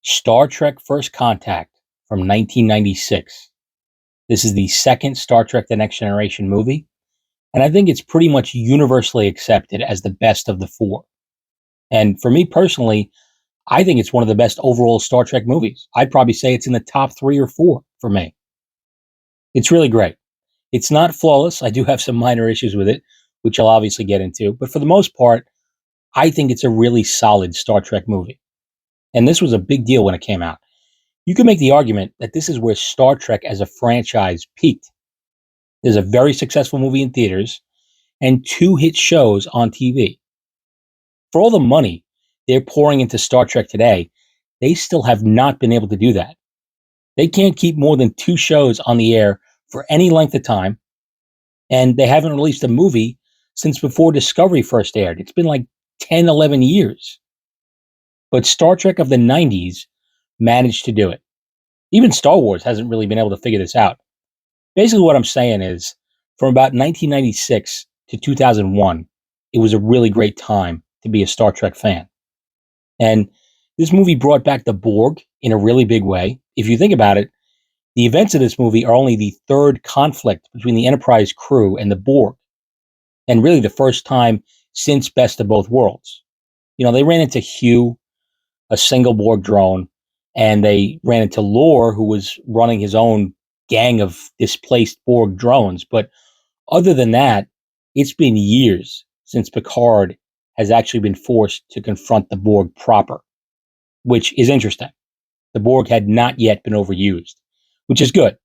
Star Trek First Contact from 1996. This is the second Star Trek The Next Generation movie, and I think it's pretty much universally accepted as the best of the four. And for me personally, I think it's one of the best overall Star Trek movies. I'd probably say it's in the top three or four for me. It's really great. It's not flawless. I do have some minor issues with it, which I'll obviously get into. But for the most part, I think it's a really solid Star Trek movie. And this was a big deal when it came out. You could make the argument that this is where Star Trek as a franchise peaked. There's a very successful movie in theaters and two hit shows on TV. For all the money they're pouring into Star Trek today, they still have not been able to do that. They can't keep more than two shows on the air for any length of time, and they haven't released a movie since before Discovery first aired. It's been like 10, 11 years. But Star Trek of the 90s managed to do it. Even Star Wars hasn't really been able to figure this out. Basically, what I'm saying is from about 1996 to 2001, it was a really great time to be a Star Trek fan. And this movie brought back the Borg in a really big way. If you think about it, the events of this movie are only the third conflict between the Enterprise crew and the Borg, and really the first time since Best of Both Worlds. They ran into Hugh, a single Borg drone, and they ran into Lore, who was running his own gang of displaced Borg drones. But other than that, it's been years since Picard has actually been forced to confront the Borg proper, which is interesting. The Borg had not yet been overused, which is good.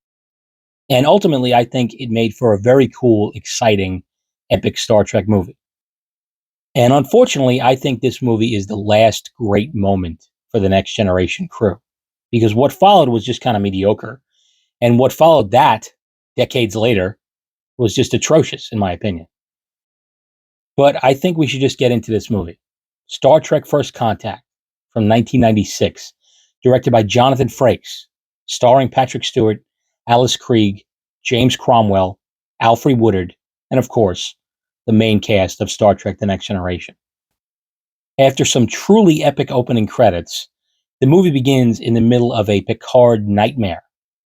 And ultimately, I think it made for a very cool, exciting, epic Star Trek movie. And unfortunately, I think this movie is the last great moment for the Next Generation crew, because what followed was just kind of mediocre. And what followed that, decades later, was just atrocious, in my opinion. But I think we should just get into this movie. Star Trek First Contact from 1996, directed by Jonathan Frakes, starring Patrick Stewart, Alice Krige, James Cromwell, Alfre Woodard, and of course, the main cast of Star Trek The Next Generation. After some truly epic opening credits, the movie begins in the middle of a Picard nightmare.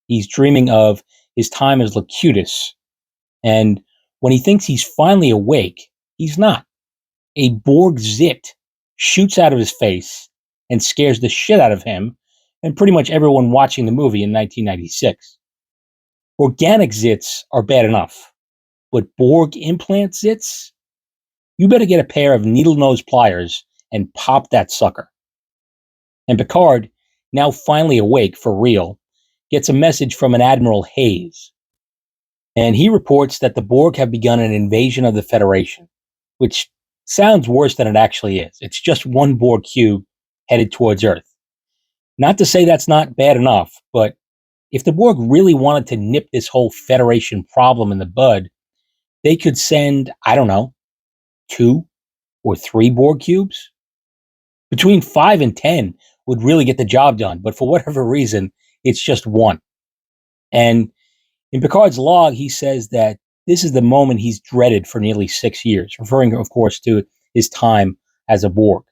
He's dreaming of his time as Locutus, and when he thinks he's finally awake, he's not. A Borg zit shoots out of his face and scares the shit out of him and pretty much everyone watching the movie in 1996. Organic zits are bad enough, but Borg implant zits? You better get a pair of needle-nose pliers and pop that sucker. And Picard, now finally awake for real, gets a message from an Admiral Hayes. And he reports that the Borg have begun an invasion of the Federation, which sounds worse than it actually is. It's just one Borg cube headed towards Earth. Not to say that's not bad enough, but if the Borg really wanted to nip this whole Federation problem in the bud, they could send, I don't know, 2 or 3 Borg cubes? Between 5 and 10 would really get the job done, but for whatever reason, it's just one. And in Picard's log, he says that this is the moment he's dreaded for nearly 6 years, referring, of course, to his time as a Borg.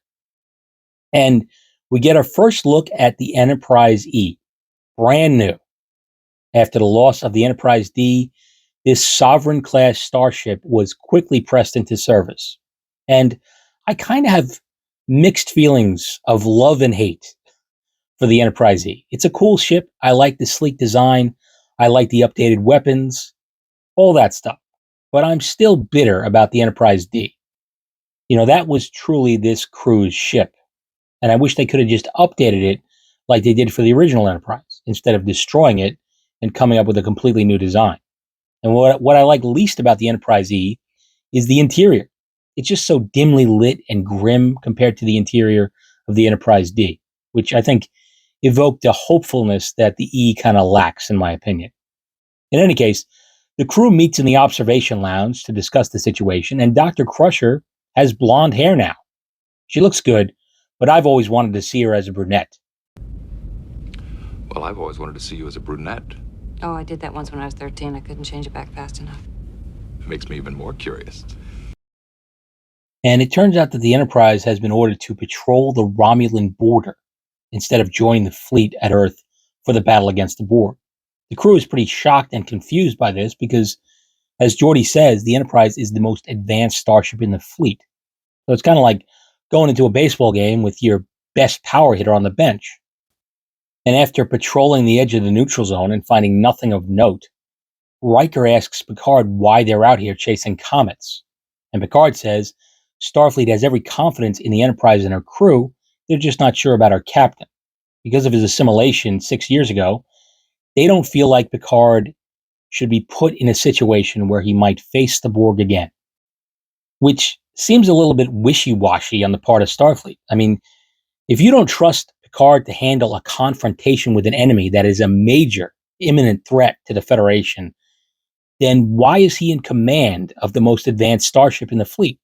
And we get our first look at the Enterprise E, brand new. After the loss of the Enterprise D, this Sovereign-class starship was quickly pressed into service. And I kind of have mixed feelings of love and hate for the Enterprise E. It's a cool ship. I like the sleek design. I like the updated weapons, all that stuff. But I'm still bitter about the Enterprise D. That was truly this crew's ship. And I wish they could have just updated it like they did for the original Enterprise, instead of destroying it and coming up with a completely new design. And what I like least about the Enterprise E is the interior. It's just so dimly lit and grim compared to the interior of the Enterprise D, which I think evoked a hopefulness that the E kind of lacks, in my opinion. In any case, the crew meets in the observation lounge to discuss the situation, and Dr. Crusher has blonde hair now. She looks good, but I've always wanted to see her as a brunette. Well, I've always wanted to see you as a brunette. Oh, I did that once when I was 13. I couldn't change it back fast enough. It makes me even more curious. And it turns out that the Enterprise has been ordered to patrol the Romulan border. instead of joining the fleet at Earth for the battle against the Borg. The crew is pretty shocked and confused by this because, as Geordi says, the Enterprise is the most advanced starship in the fleet. So it's kind of like going into a baseball game with your best power hitter on the bench. And after patrolling the edge of the neutral zone and finding nothing of note, Riker asks Picard why they're out here chasing comets. And Picard says Starfleet has every confidence in the Enterprise and her crew, they're just not sure about our captain. Because of his assimilation 6 years ago, they don't feel like Picard should be put in a situation where he might face the Borg again. Which seems a little bit wishy-washy on the part of Starfleet. I mean, if you don't trust Picard to handle a confrontation with an enemy that is a major, imminent threat to the Federation, then why is he in command of the most advanced starship in the fleet?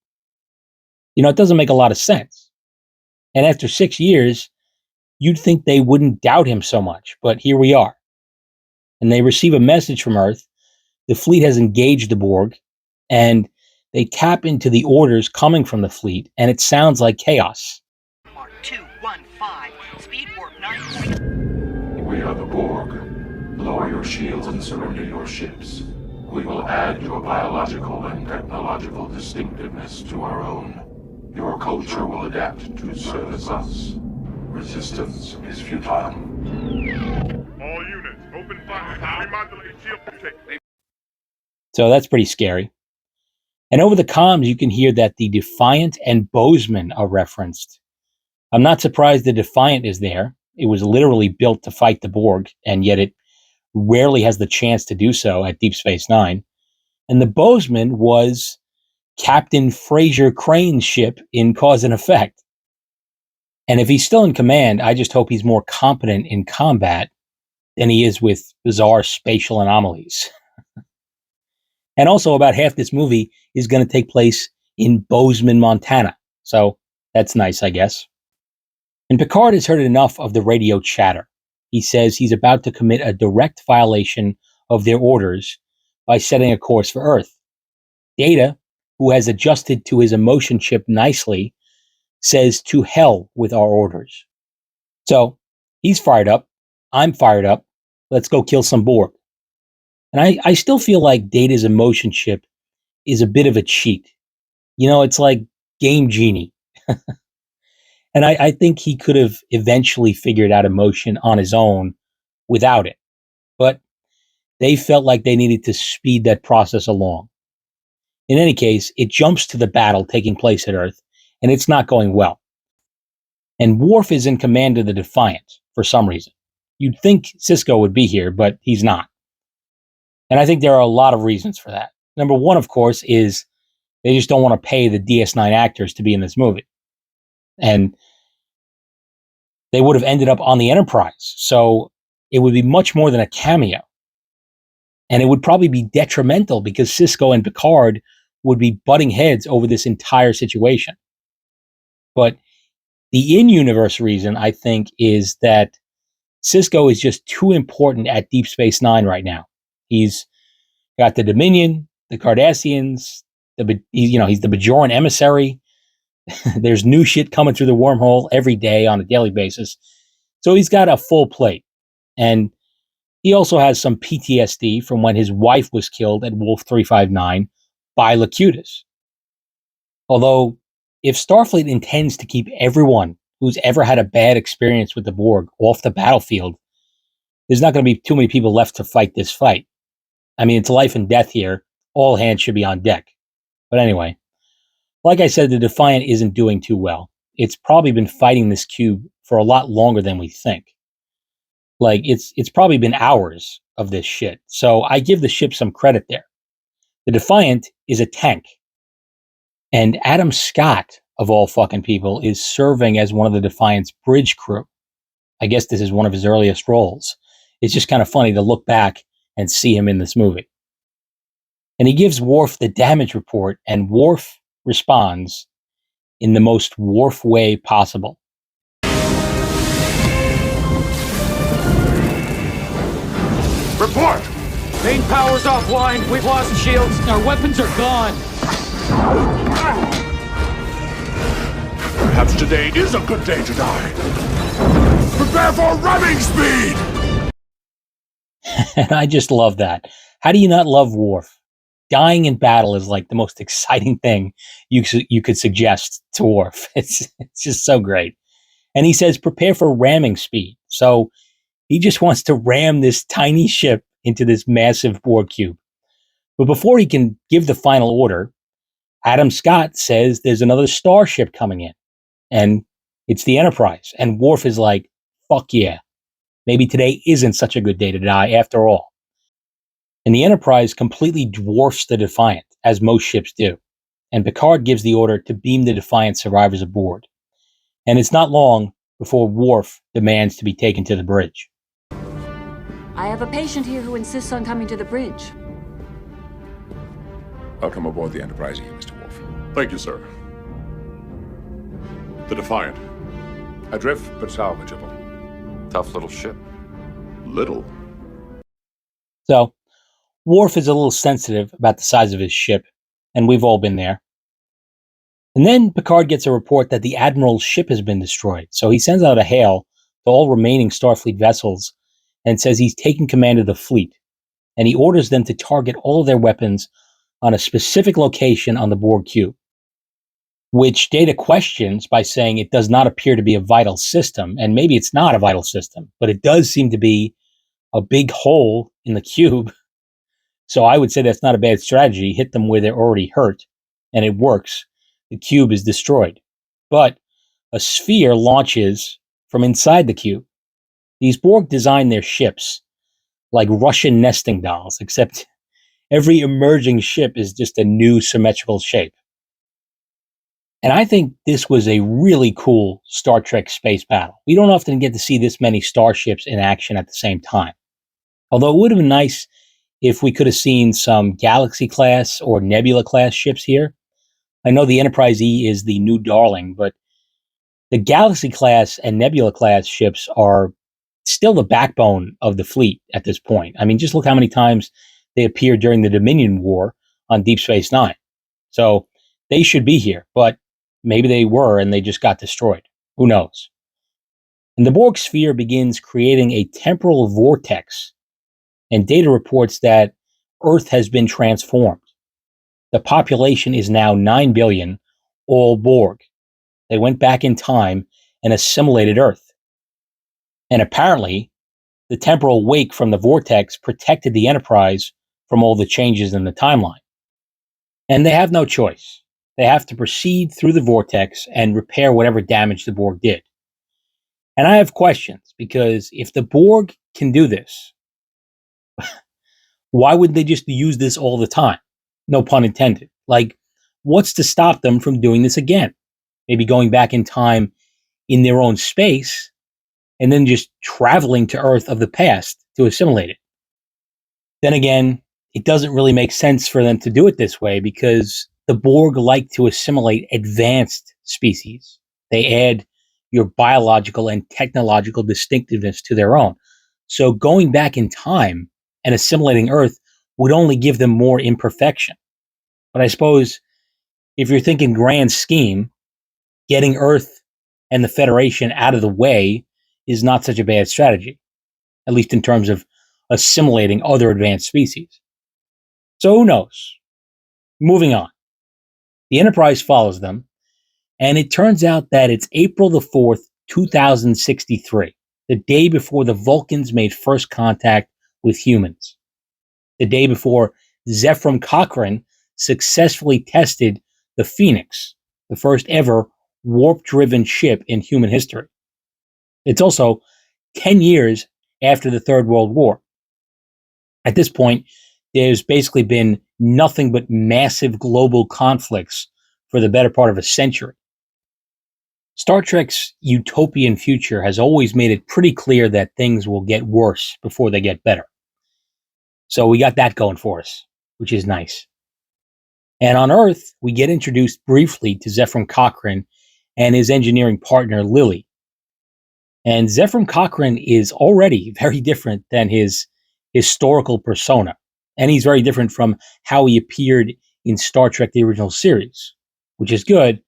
You know, it doesn't make a lot of sense. And after 6 years, you'd think they wouldn't doubt him so much, but here we are. And they receive a message from Earth. The fleet has engaged the Borg, and they tap into the orders coming from the fleet, and it sounds like chaos. Mark 215, speed warp 9. We are the Borg. Lower your shields and surrender your ships. We will add your biological and technological distinctiveness to our own. Your culture will adapt to service us. Resistance is futile. All units, open fire. Remodulate shield protection. So that's pretty scary. And over the comms, you can hear that the Defiant and Bozeman are referenced. I'm not surprised the Defiant is there. It was literally built to fight the Borg, and yet it rarely has the chance to do so at Deep Space Nine. And the Bozeman was Captain Fraser Crane's ship in Cause and Effect. And if he's still in command, I just hope he's more competent in combat than he is with bizarre spatial anomalies. And also, about half this movie is going to take place in Bozeman, Montana. So that's nice, I guess. And Picard has heard enough of the radio chatter. He says he's about to commit a direct violation of their orders by setting a course for Earth. Data, who has adjusted to his emotion chip nicely, says to hell with our orders. So he's fired up. I'm fired up. Let's go kill some Borg. And I still feel like Data's emotion chip is a bit of a cheat. You know, it's like Game Genie. And I think he could have eventually figured out emotion on his own without it. But they felt like they needed to speed that process along. In any case, it jumps to the battle taking place at Earth, and it's not going well. And Worf is in command of the Defiant for some reason. You'd think Sisko would be here, but he's not. And I think there are a lot of reasons for that. Number one, of course, is they just don't want to pay the DS9 actors to be in this movie. And they would have ended up on the Enterprise. So it would be much more than a cameo. And it would probably be detrimental because Sisko and Picard would be butting heads over this entire situation. But the in-universe reason, I think, is that Sisko is just too important at Deep Space Nine right now. He's got the Dominion, the Cardassians, he's the Bajoran emissary. There's new shit coming through the wormhole every day on a daily basis. So he's got a full plate. And he also has some PTSD from when his wife was killed at Wolf 359 by Locutus. Although, if Starfleet intends to keep everyone who's ever had a bad experience with the Borg off the battlefield, there's not going to be too many people left to fight this fight. I mean, it's life and death here. All hands should be on deck. But anyway, like I said, the Defiant isn't doing too well. It's probably been fighting this cube for a lot longer than we think. Like, it's probably been hours of this shit. So I give the ship some credit there. The Defiant is a tank. And Adam Scott, of all fucking people, is serving as one of the Defiant's bridge crew. I guess this is one of his earliest roles. It's just kind of funny to look back and see him in this movie. And he gives Worf the damage report, and Worf responds in the most Worf way possible. Report! Main power's offline. We've lost shields. Our weapons are gone. Perhaps today is a good day to die. Prepare for ramming speed! And I just love that. How do you not love Worf? Dying in battle is like the most exciting thing you could suggest to Worf. It's just so great. And he says, prepare for ramming speed. So he just wants to ram this tiny ship into this massive Borg cube. But before he can give the final order, Adam Scott says there's another starship coming in. And it's the Enterprise. And Worf is like, fuck yeah. Maybe today isn't such a good day to die after all. And the Enterprise completely dwarfs the Defiant, as most ships do. And Picard gives the order to beam the Defiant survivors aboard. And it's not long before Worf demands to be taken to the bridge. I have a patient here who insists on coming to the bridge. Welcome aboard the Enterprise, Mr. Worf. Thank you, sir. The Defiant. Adrift but salvageable. Tough little ship. Little. So, Worf is a little sensitive about the size of his ship, and we've all been there. And then Picard gets a report that the Admiral's ship has been destroyed, so he sends out a hail to all remaining Starfleet vessels and says he's taking command of the fleet, and he orders them to target all of their weapons on a specific location on the Borg cube, which Data questions by saying it does not appear to be a vital system, and maybe it's not a vital system, but it does seem to be a big hole in the cube. So I would say that's not a bad strategy. Hit them where they're already hurt, and it works. The cube is destroyed. But a sphere launches from inside the cube. These Borg designed their ships like Russian nesting dolls, except every emerging ship is just a new symmetrical shape. And I think this was a really cool Star Trek space battle. We don't often get to see this many starships in action at the same time. Although it would have been nice if we could have seen some Galaxy class or Nebula class ships here. I know the Enterprise E is the new darling, but the Galaxy class and Nebula class ships are still the backbone of the fleet at this point. I mean, just look how many times they appeared during the Dominion War on Deep Space Nine. So they should be here, but maybe they were and they just got destroyed. Who knows? And the Borg sphere begins creating a temporal vortex, and Data reports that Earth has been transformed. The population is now 9 billion, all Borg. They went back in time and assimilated Earth. And apparently, the temporal wake from the vortex protected the Enterprise from all the changes in the timeline. And they have no choice. They have to proceed through the vortex and repair whatever damage the Borg did. And I have questions, because if the Borg can do this, why would they just use this all the time? No pun intended. Like, what's to stop them from doing this again? Maybe going back in time in their own space and then just traveling to Earth of the past to assimilate it. Then again, it doesn't really make sense for them to do it this way, because the Borg like to assimilate advanced species. They add your biological and technological distinctiveness to their own. So going back in time and assimilating Earth would only give them more imperfection. But I suppose if you're thinking grand scheme, getting Earth and the Federation out of the way is not such a bad strategy, at least in terms of assimilating other advanced species. So who knows? Moving on. The Enterprise follows them, and it turns out that it's April the 4th, 2063, the day before the Vulcans made first contact with humans. The day before Zefram Cochrane successfully tested the Phoenix, the first ever warp-driven ship in human history. It's also 10 years after the Third World War. At this point, there's basically been nothing but massive global conflicts for the better part of a century. Star Trek's utopian future has always made it pretty clear that things will get worse before they get better. So we got that going for us, which is nice. And on Earth, we get introduced briefly to Zefram Cochrane and his engineering partner, Lily. And Zefram Cochrane is already very different than his historical persona. And he's very different from how he appeared in Star Trek, the original series, which is good,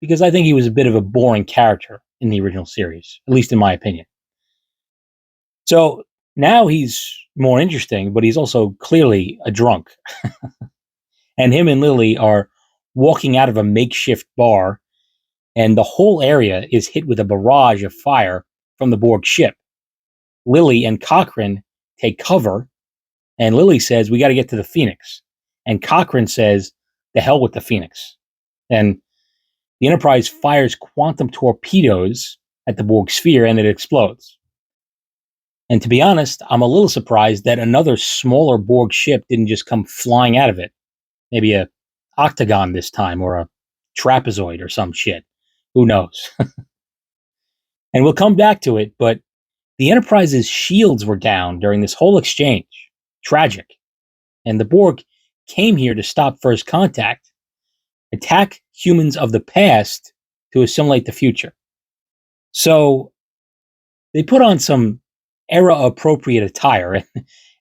because I think he was a bit of a boring character in the original series, at least in my opinion. So now he's more interesting, but he's also clearly a drunk. And him and Lily are walking out of a makeshift bar, and the whole area is hit with a barrage of fire from the Borg ship. Lily and Cochrane take cover, and Lily says, "We got to get to the Phoenix." And Cochrane says, "The hell with the Phoenix." And the Enterprise fires quantum torpedoes at the Borg sphere, and it explodes. And to be honest, I'm a little surprised that another smaller Borg ship didn't just come flying out of it. Maybe a octagon this time, or a trapezoid or some shit. Who knows? And we'll come back to it, but the Enterprise's shields were down during this whole exchange. Tragic. And the Borg came here to stop First Contact, attack humans of the past to assimilate the future. So they put on some era-appropriate attire,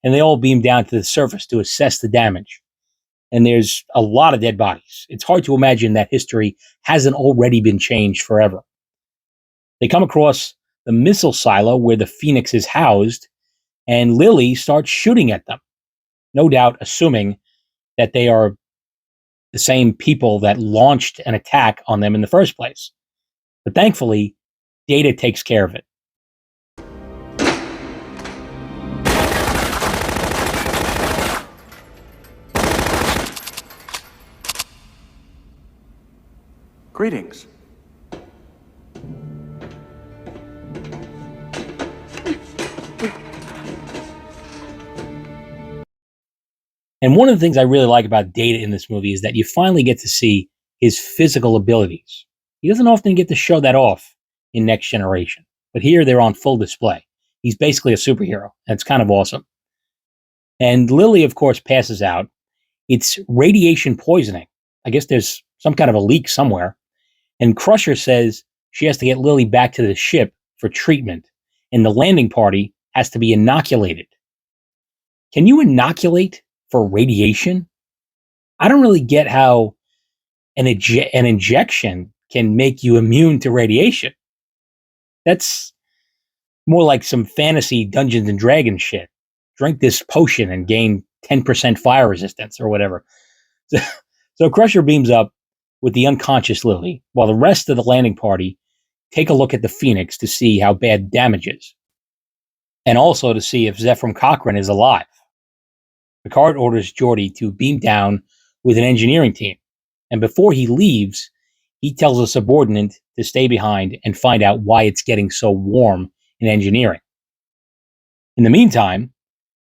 and they all beam down to the surface to assess the damage. And there's a lot of dead bodies. It's hard to imagine that history hasn't already been changed forever. They come across the missile silo where the Phoenix is housed, and Lily starts shooting at them, no doubt assuming that they are the same people that launched an attack on them in the first place. But thankfully, Data takes care of it. Greetings. And one of the things I really like about Data in this movie is that you finally get to see his physical abilities. He doesn't often get to show that off in Next Generation, but here they're on full display. He's basically a superhero, and it's kind of awesome. And Lily, of course, passes out. It's radiation poisoning. I guess there's some kind of a leak somewhere. And Crusher says she has to get Lily back to the ship for treatment, and the landing party has to be inoculated. Can you inoculate for radiation? I don't really get how an injection can make you immune to radiation. That's more like some fantasy Dungeons and Dragons shit. Drink this potion and gain 10% fire resistance or whatever. So Crusher beams up with the unconscious Lily, while the rest of the landing party take a look at the Phoenix to see how bad damage is, and also to see if Zefram Cochrane is alive. Picard orders Geordi to beam down with an engineering team, and before he leaves, he tells a subordinate to stay behind and find out why it's getting so warm in engineering. In the meantime,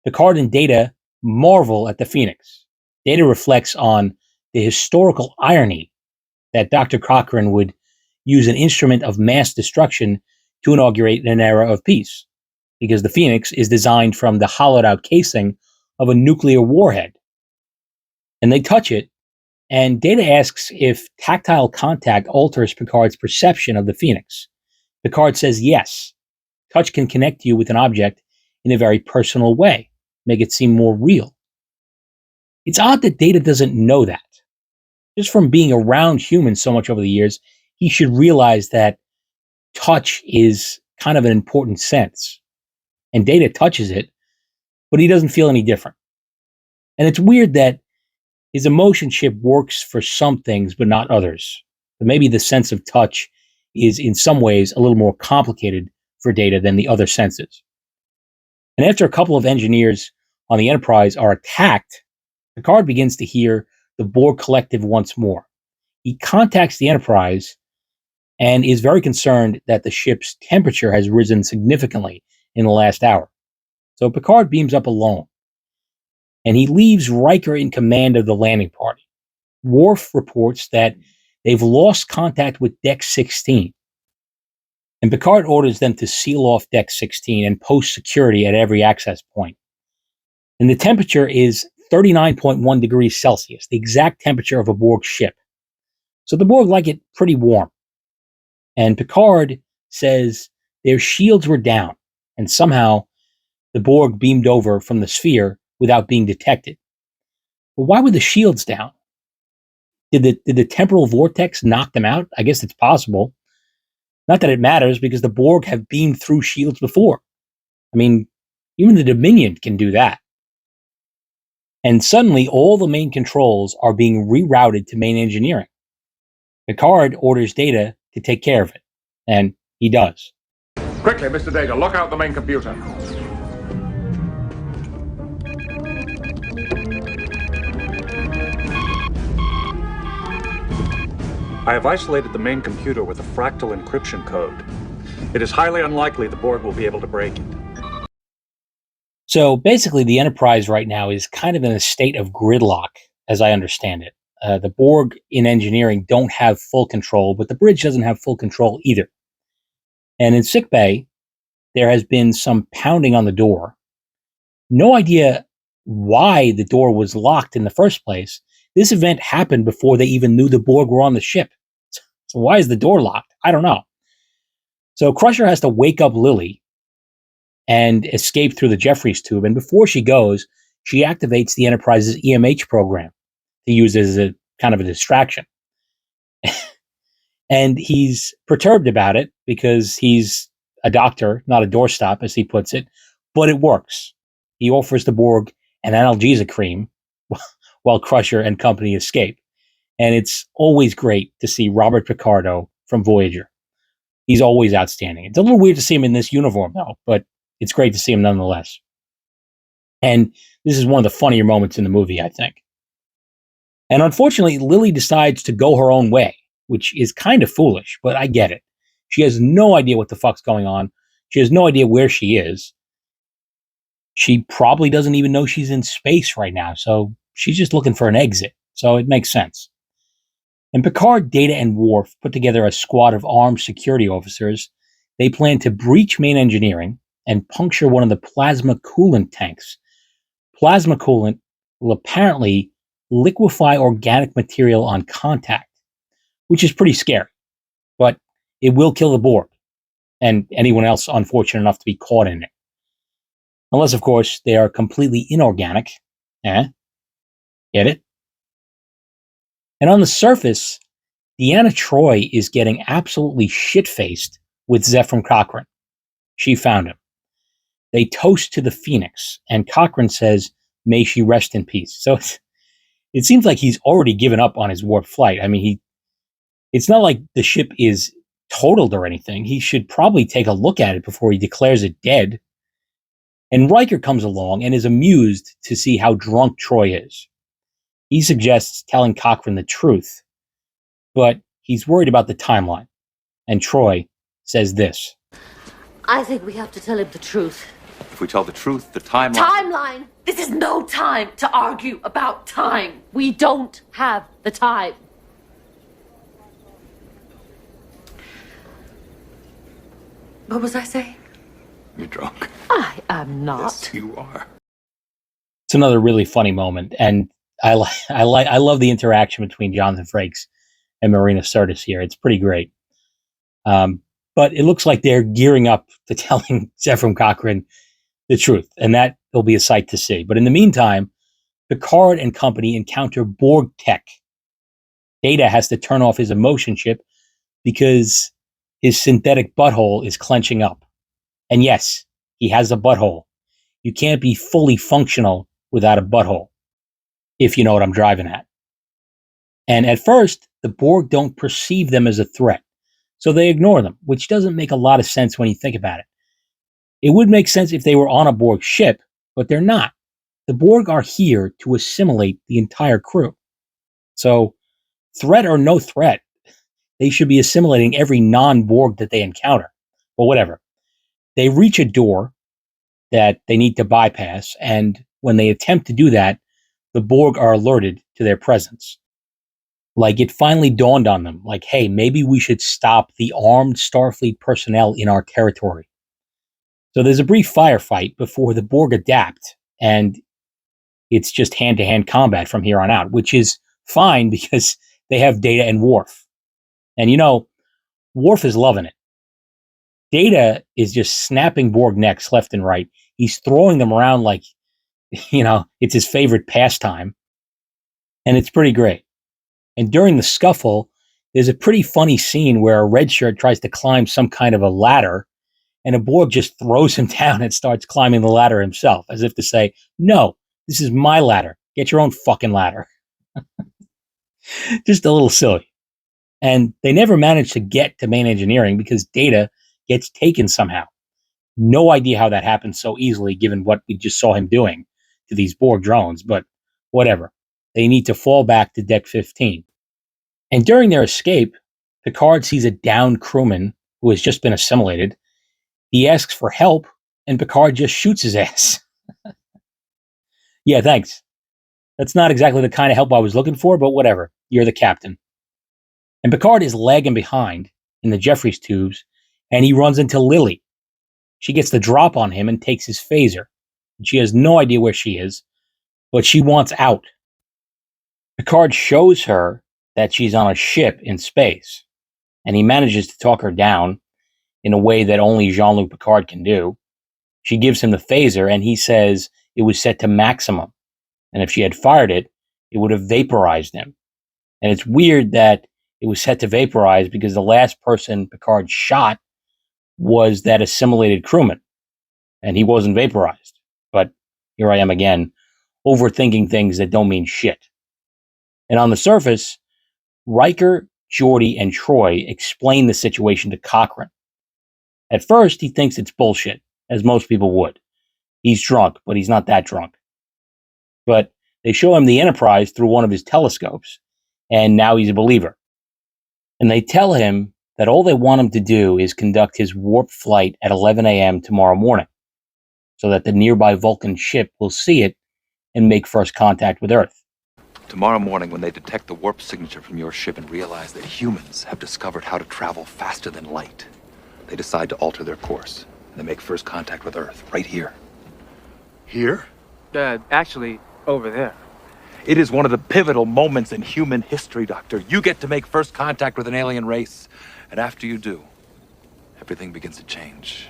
Picard and Data marvel at the Phoenix. Data reflects on the historical irony that Dr. Cochrane would use an instrument of mass destruction to inaugurate an era of peace, because the Phoenix is designed from the hollowed out casing of a nuclear warhead. And they touch it, and Data asks if tactile contact alters Picard's perception of the Phoenix. Picard says yes. Touch can connect you with an object in a very personal way, make it seem more real. It's odd that Data doesn't know that. Just from being around humans so much over the years, he should realize that touch is kind of an important sense. And Data touches it, but he doesn't feel any different. And it's weird that his emotion chip works for some things, but not others. But maybe the sense of touch is in some ways a little more complicated for Data than the other senses. And after a couple of engineers on the Enterprise are attacked, Picard begins to hear the Borg collective once more. He contacts the Enterprise and is very concerned that the ship's temperature has risen significantly in the last hour. So Picard beams up alone, and he leaves Riker in command of the landing party. Worf reports that they've lost contact with Deck 16, and Picard orders them to seal off Deck 16 and post security at every access point. And the temperature is 39.1 degrees Celsius, the exact temperature of a Borg ship. So the Borg like it pretty warm. And Picard says their shields were down, and somehow the Borg beamed over from the sphere without being detected. But why were the shields down? Did the temporal vortex knock them out? I guess it's possible. Not that it matters, because the Borg have beamed through shields before. I mean, Even the Dominion can do that. And suddenly, all the main controls are being rerouted to main engineering. Picard orders Data to take care of it, and he does. Quickly, Mr. Data, lock out the main computer. I have isolated the main computer with a fractal encryption code. It is highly unlikely the Borg will be able to break it. So basically, the Enterprise right now is kind of in a state of gridlock, as I understand it. The Borg in engineering don't have full control, but the bridge doesn't have full control either. And in sickbay, there has been some pounding on the door. No idea why the door was locked in the first place. This event happened before they even knew the Borg were on the ship. So why is the door locked? I don't know. So Crusher has to wake up Lily and escape through the Jeffries tube. And before she goes, she activates the Enterprise's EMH program to use as a kind of a distraction. And he's perturbed about it because he's a doctor, not a doorstop, as he puts it, but it works. He offers the Borg an analgesia cream while Crusher and company escape. And it's always great to see Robert Picardo from Voyager. He's always outstanding. It's a little weird to see him in this uniform, though, but it's great to see him nonetheless. And this is one of the funnier moments in the movie, I think. And unfortunately, Lily decides to go her own way, which is kind of foolish, but I get it. She has no idea what the fuck's going on. She has no idea where she is. She probably doesn't even know she's in space right now, so she's just looking for an exit. So it makes sense. And Picard, Data, and Worf put together a squad of armed security officers. They plan to breach main engineering and puncture one of the plasma coolant tanks. Plasma coolant will apparently liquefy organic material on contact, which is pretty scary. But it will kill the Borg and anyone else unfortunate enough to be caught in it. Unless, of course, they are completely inorganic. Get it? And on the surface, Deanna Troi is getting absolutely shit-faced with Zefram Cochrane. She found him. They toast to the Phoenix, and Cochrane says, "May she rest in peace." So it seems like he's already given up on his warp flight. I mean, it's not like the ship is totaled or anything. He should probably take a look at it before he declares it dead. And Riker comes along and is amused to see how drunk Troi is. He suggests telling Cochrane the truth, but he's worried about the timeline. And Troi says this. I think we have to tell him the truth. If we tell the truth, the timeline... Timeline! This is no time to argue about time. We don't have the time. What was I saying? You're drunk. I am not. Yes, you are. It's another really funny moment, and I love the interaction between Jonathan Frakes and Marina Sirtis here. It's pretty great. But it looks like they're gearing up to telling Zefram Cochrane the truth, and that will be a sight to see. But in the meantime, Picard and company encounter Borg tech. Data has to turn off his emotion chip because his synthetic butthole is clenching up. And yes, he has a butthole. You can't be fully functional without a butthole, if you know what I'm driving at. And at first, the Borg don't perceive them as a threat, so they ignore them, which doesn't make a lot of sense when you think about it. It would make sense if they were on a Borg ship, but they're not. The Borg are here to assimilate the entire crew. So, threat or no threat, they should be assimilating every non-Borg that they encounter. Well, whatever. They reach a door that they need to bypass, and when they attempt to do that, the Borg are alerted to their presence. Like, it finally dawned on them, like, hey, maybe we should stop the armed Starfleet personnel in our territory. So there's a brief firefight before the Borg adapt, and it's just hand-to-hand combat from here on out, which is fine because they have Data and Worf. And you know, Worf is loving it. Data is just snapping Borg necks left and right. He's throwing them around like, you know, it's his favorite pastime. And it's pretty great. And during the scuffle, there's a pretty funny scene where a red shirt tries to climb some kind of a ladder, And a Borg just throws him down and starts climbing the ladder himself, as if to say, no, this is my ladder. Get your own fucking ladder. Just a little silly. And they never managed to get to main engineering because Data gets taken somehow. No idea how that happened so easily given what we just saw him doing to these Borg drones, but whatever. They need to fall back to Deck 15. And during their escape, Picard sees a downed crewman who has just been assimilated. He asks for help, and Picard just shoots his ass. Yeah, thanks. That's not exactly the kind of help I was looking for, but whatever. You're the captain. And Picard is lagging behind in the Jeffries tubes, and he runs into Lily. She gets the drop on him and takes his phaser. She has no idea where she is, but she wants out. Picard shows her that she's on a ship in space, and he manages to talk her down in a way that only Jean-Luc Picard can do. She gives him the phaser, and he says it was set to maximum, and if she had fired it, it would have vaporized him. And it's weird that it was set to vaporize because the last person Picard shot was that assimilated crewman, and he wasn't vaporized. But here I am again, overthinking things that don't mean shit. And on the surface, Riker, Geordi, and Troy explain the situation to Cochrane. At first, he thinks it's bullshit, as most people would. He's drunk, but he's not that drunk. But they show him the Enterprise through one of his telescopes, and now he's a believer. And they tell him that all they want him to do is conduct his warp flight at 11 a.m. tomorrow morning, so that the nearby Vulcan ship will see it and make first contact with Earth. Tomorrow morning, when they detect the warp signature from your ship and realize that humans have discovered how to travel faster than light, they decide to alter their course. They make first contact with Earth, right here. Here? Actually, over there. It is one of the pivotal moments in human history, Doctor. You get to make first contact with an alien race. And after you do, everything begins to change.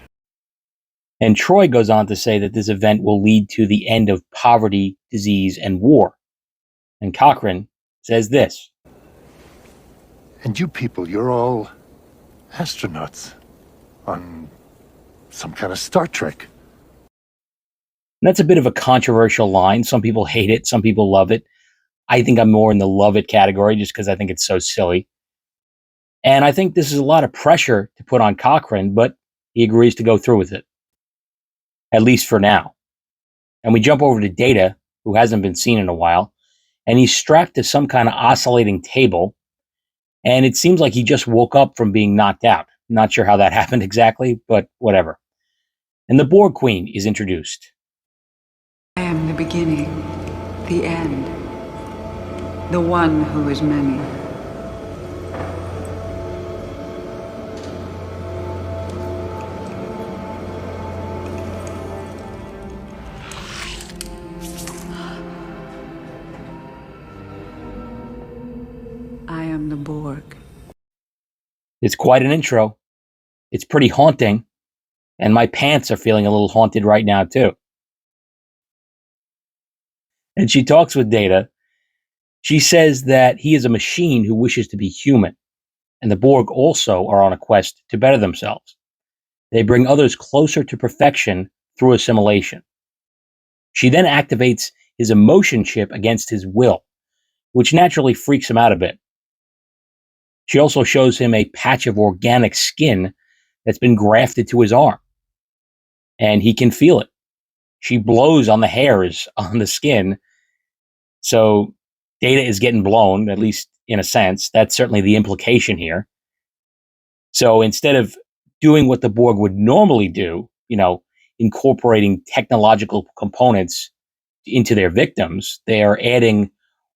And Troy goes on to say that this event will lead to the end of poverty, disease, and war. And Cochrane says this. And you people, you're all astronauts on some kind of Star Trek. And that's a bit of a controversial line. Some people hate it. Some people love it. I think I'm more in the love it category just because I think it's so silly. And I think this is a lot of pressure to put on Cochrane, but he agrees to go through with it. At least for now. And we jump over to Data, who hasn't been seen in a while, and he's strapped to some kind of oscillating table, and it seems like he just woke up from being knocked out. Not sure how that happened exactly, but whatever. And the Borg Queen is introduced. I am the beginning, the end, the one who is many. I am the Borg. It's quite an intro. It's pretty haunting, and my pants are feeling a little haunted right now, too. And she talks with Data. She says that he is a machine who wishes to be human, and the Borg also are on a quest to better themselves. They bring others closer to perfection through assimilation. She then activates his emotion chip against his will, which naturally freaks him out a bit. She also shows him a patch of organic skin that's been grafted to his arm, and he can feel it. She blows on the hairs on the skin, so Data is getting blown, at least in a sense. That's certainly the implication here. So instead of doing what the Borg would normally do, incorporating technological components into their victims, they are adding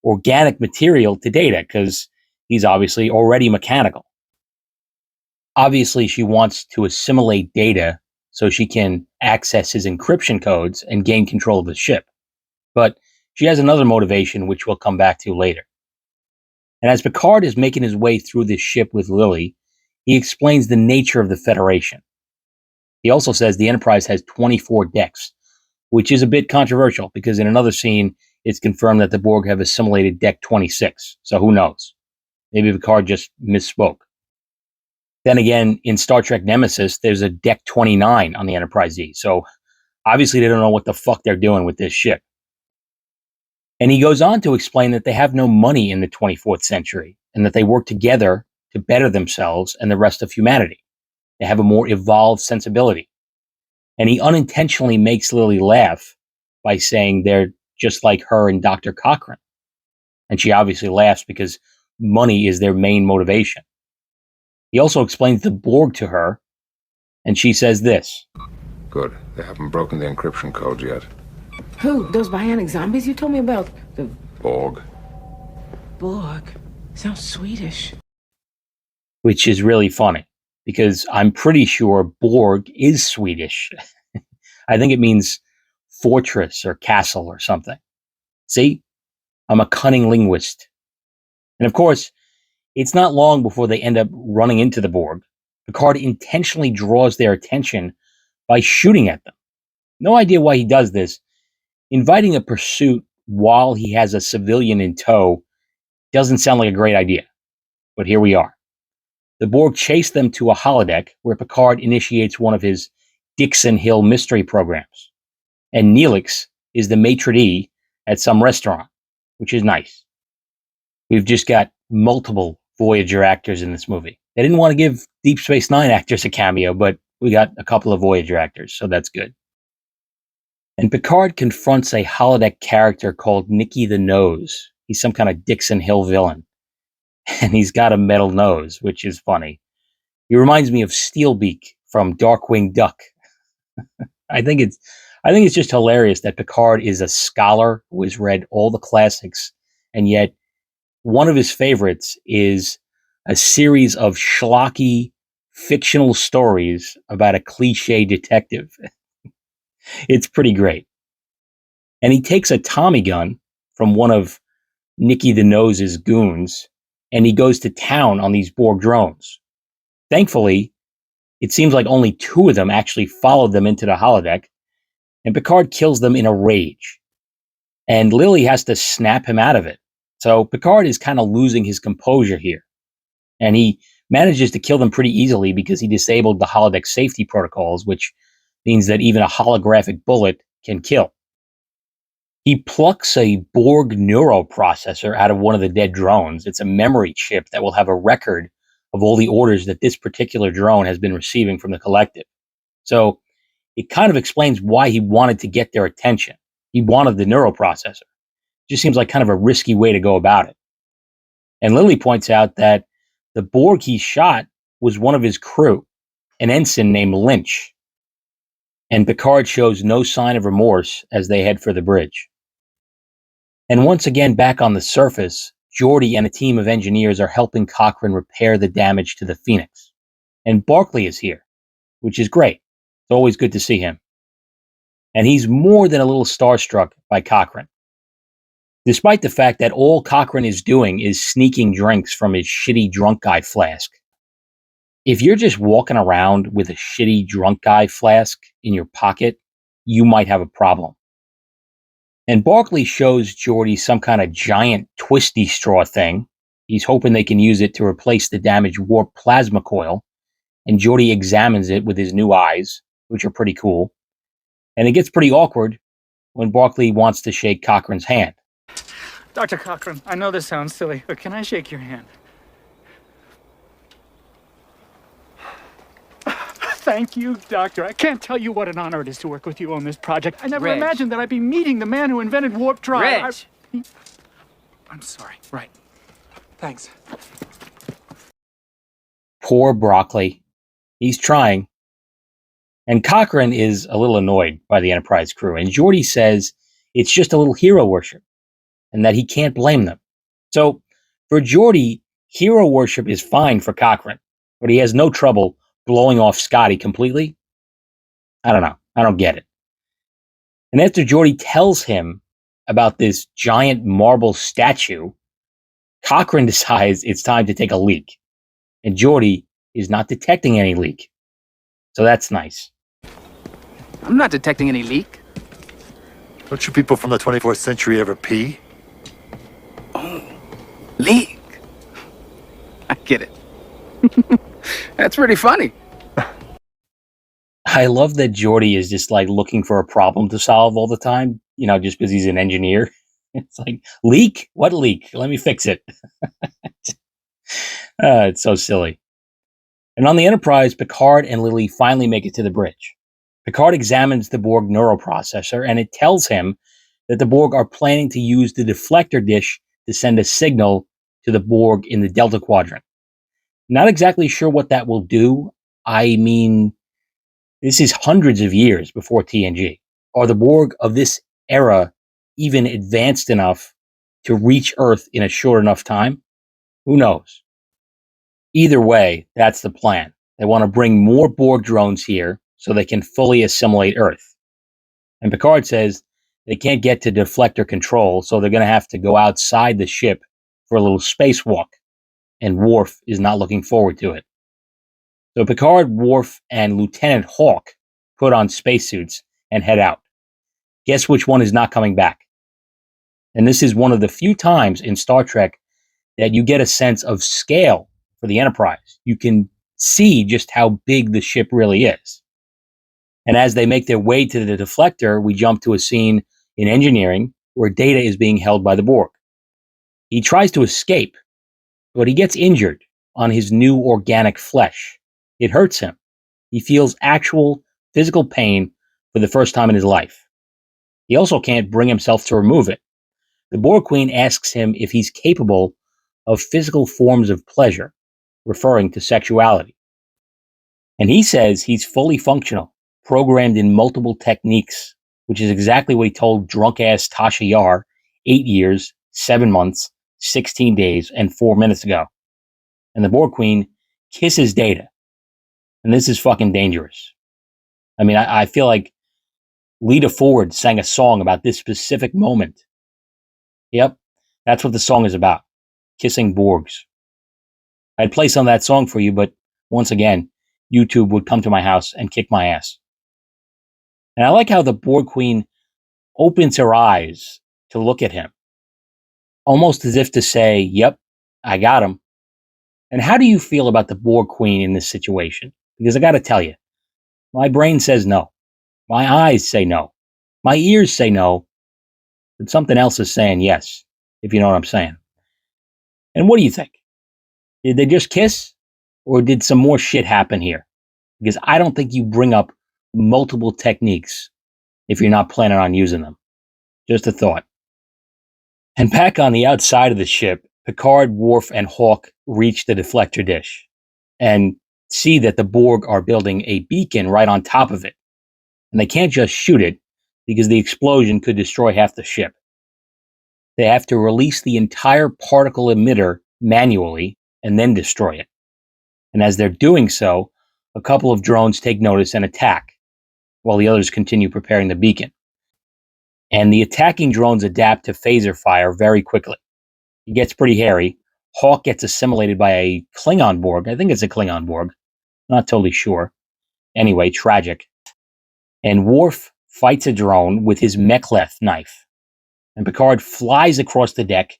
organic material to Data because he's obviously already mechanical. Obviously, she wants to assimilate Data so she can access his encryption codes and gain control of the ship. But she has another motivation, which we'll come back to later. And as Picard is making his way through this ship with Lily, he explains the nature of the Federation. He also says the Enterprise has 24 decks, which is a bit controversial because in another scene, it's confirmed that the Borg have assimilated Deck 26. So who knows? Maybe Picard just misspoke. Then again, in Star Trek Nemesis, there's a Deck 29 on the Enterprise E. So obviously they don't know what the fuck they're doing with this ship. And he goes on to explain that they have no money in the 24th century and that they work together to better themselves and the rest of humanity. They have a more evolved sensibility. And he unintentionally makes Lily laugh by saying they're just like her and Dr. Cochrane. And she obviously laughs because money is their main motivation. He also explains the Borg to her, and she says this. Good. They haven't broken the encryption code yet. Who? Those bionic zombies you told me about? The Borg. Borg. Sounds Swedish. Which is really funny, because I'm pretty sure Borg is Swedish. I think it means fortress or castle or something. See? I'm a cunning linguist. And of course, it's not long before they end up running into the Borg. Picard intentionally draws their attention by shooting at them. No idea why he does this. Inviting a pursuit while he has a civilian in tow doesn't sound like a great idea. But here we are. The Borg chase them to a holodeck where Picard initiates one of his Dixon Hill mystery programs. And Neelix is the maitre d' at some restaurant, which is nice. We've just got multiple Voyager actors in this movie. They didn't want to give Deep Space Nine actors a cameo, but we got a couple of Voyager actors, so that's good. And Picard confronts a holodeck character called Nicky the Nose. He's some kind of Dixon Hill villain. And he's got a metal nose, which is funny. He reminds me of Steelbeak from Darkwing Duck. I think it's just hilarious that Picard is a scholar who has read all the classics, and yet one of his favorites is a series of schlocky fictional stories about a cliche detective. It's pretty great. And he takes a Tommy gun from one of Nicky the Nose's goons, and he goes to town on these Borg drones. Thankfully, it seems like only 2 of them actually followed them into the holodeck, and Picard kills them in a rage. And Lily has to snap him out of it. So Picard is kind of losing his composure here. And he manages to kill them pretty easily because he disabled the holodeck safety protocols, which means that even a holographic bullet can kill. He plucks a Borg neuroprocessor out of one of the dead drones. It's a memory chip that will have a record of all the orders that this particular drone has been receiving from the collective. So it kind of explains why he wanted to get their attention. He wanted the neuroprocessor. Just seems like kind of a risky way to go about it. And Lily points out that the Borg he shot was one of his crew, an ensign named Lynch. And Picard shows no sign of remorse as they head for the bridge. And once again, back on the surface, Geordi and a team of engineers are helping Cochrane repair the damage to the Phoenix. And Barclay is here, which is great. It's always good to see him. And he's more than a little starstruck by Cochrane. Despite the fact that all Cochrane is doing is sneaking drinks from his shitty drunk guy flask. If you're just walking around with a shitty drunk guy flask in your pocket, you might have a problem. And Barclay shows Geordi some kind of giant twisty straw thing. He's hoping they can use it to replace the damaged warp plasma coil. And Geordi examines it with his new eyes, which are pretty cool. And it gets pretty awkward when Barclay wants to shake Cochrane's hand. Dr. Cochrane, I know this sounds silly, but can I shake your hand? Thank you, Doctor. I can't tell you what an honor it is to work with you on this project. I never imagined that I'd be meeting the man who invented warp drive. I'm sorry. Right. Thanks. Poor Barclay. He's trying. And Cochrane is a little annoyed by the Enterprise crew. And Geordi says it's just a little hero worship and that he can't blame them. So for Geordi, hero worship is fine for Cochrane, but he has no trouble blowing off Scotty completely. I don't know. I don't get it. And after Geordi tells him about this giant marble statue, Cochrane decides it's time to take a leak. And Geordi is not detecting any leak. So that's nice. I'm not detecting any leak. Don't you people from the 24th century ever pee? Oh, leak. I get it. That's pretty funny. I love that Geordi is just like looking for a problem to solve all the time, just because he's an engineer. It's like, leak? What leak? Let me fix it. It's so silly. And on the Enterprise, Picard and Lily finally make it to the bridge. Picard examines the Borg neuroprocessor, and it tells him that the Borg are planning to use the deflector dish to send a signal to the Borg in the Delta Quadrant. Not exactly sure what that will do. I mean, this is hundreds of years before TNG. Are the Borg of this era even advanced enough to reach Earth in a short enough time? Who knows? Either way, that's the plan. They want to bring more Borg drones here so they can fully assimilate Earth. And Picard says they can't get to deflector control, so they're going to have to go outside the ship for a little spacewalk. And Worf is not looking forward to it. So Picard, Worf, and Lieutenant Hawk put on spacesuits and head out. Guess which one is not coming back? And this is one of the few times in Star Trek that you get a sense of scale for the Enterprise. You can see just how big the ship really is. And as they make their way to the deflector, we jump to a scene in engineering where Data is being held by the Borg. He tries to escape, but he gets injured on his new organic flesh. It hurts him. He feels actual physical pain for the first time in his life. He also can't bring himself to remove it. The Borg Queen asks him if he's capable of physical forms of pleasure, referring to sexuality. And he says he's fully functional, programmed in multiple techniques, which is exactly what he told drunk-ass Tasha Yar 8 years, 7 months, 16 days, and 4 minutes ago. And the Borg Queen kisses Data. And this is fucking dangerous. I mean, I feel like Lita Ford sang a song about this specific moment. Yep, that's what the song is about. Kissing Borgs. I'd play some of that song for you, but once again, YouTube would come to my house and kick my ass. And I like how the Borg Queen opens her eyes to look at him, almost as if to say, yep, I got him. And how do you feel about the Borg Queen in this situation? Because I got to tell you, my brain says no. My eyes say no. My ears say no. But something else is saying yes, if you know what I'm saying. And what do you think? Did they just kiss? Or did some more shit happen here? Because I don't think you bring up multiple techniques if you're not planning on using them. Just a thought. And back on the outside of the ship, Picard, Worf, and Hawk reach the deflector dish and see that the Borg are building a beacon right on top of it. And they can't just shoot it because the explosion could destroy half the ship. They have to release the entire particle emitter manually and then destroy it. And as they're doing so, a couple of drones take notice and attack, while the others continue preparing the beacon. And the attacking drones adapt to phaser fire very quickly. It gets pretty hairy. Hawk gets assimilated by a Klingon Borg. I think it's a Klingon Borg. Not totally sure. Anyway, tragic. And Worf fights a drone with his Mek'leth knife. And Picard flies across the deck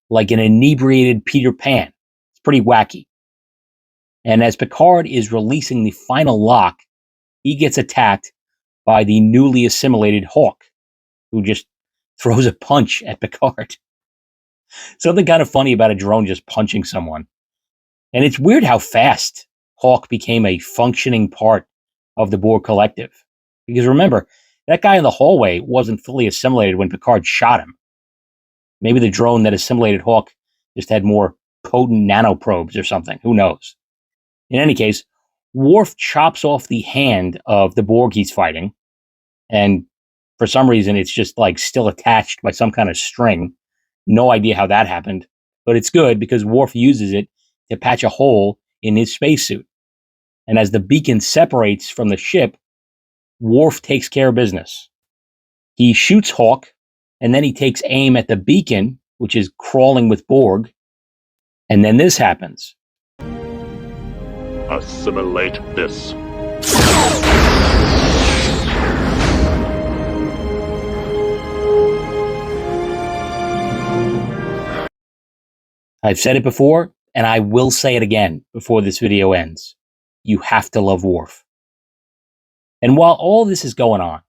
like an inebriated Peter Pan. It's pretty wacky. And as Picard is releasing the final lock, he gets attacked by the newly assimilated Hawk, who just throws a punch at Picard. Something kind of funny about a drone just punching someone. And it's weird how fast Hawk became a functioning part of the Borg collective. Because remember, that guy in the hallway wasn't fully assimilated when Picard shot him. Maybe the drone that assimilated Hawk just had more potent nanoprobes or something. Who knows? In any case, Worf chops off the hand of the Borg he's fighting. And for some reason, it's just like still attached by some kind of string. No idea how that happened. But it's good because Worf uses it to patch a hole in his spacesuit. And as the beacon separates from the ship, Worf takes care of business. He shoots Hawk, and then he takes aim at the beacon, which is crawling with Borg. And then this happens. Assimilate this. I've said it before, and I will say it again before this video ends. you have to love Worf. And while all this is going on,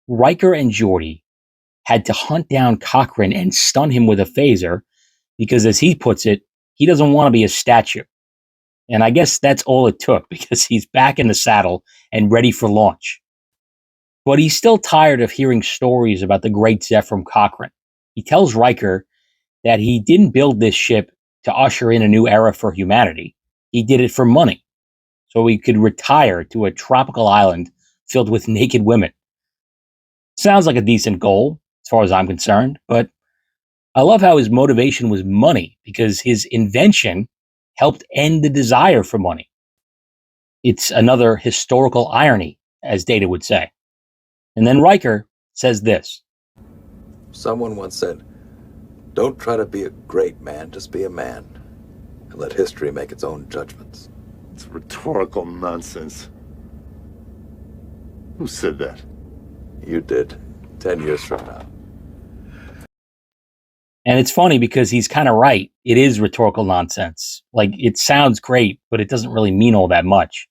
Riker and Geordi had to hunt down Cochrane and stun him with a phaser because, as he puts it, he doesn't want to be a statue. And I guess that's all it took, because he's back in the saddle and ready for launch. But he's still tired of hearing stories about the great Zefram Cochrane. He tells Riker that he didn't build this ship to usher in a new era for humanity. He did it for money, so he could retire to a tropical island filled with naked women. Sounds like a decent goal, as far as I'm concerned, but I love how his motivation was money, because his invention helped end the desire for money. It's another historical irony, as Data would say. And then Riker says this. Someone once said, "Don't try to be a great man, just be a man, and let history make its own judgments." It's rhetorical nonsense. Who said that? You did, 10 years from now. And it's funny because he's kind of right. It is rhetorical nonsense. Like, it sounds great, but it doesn't really mean all that much.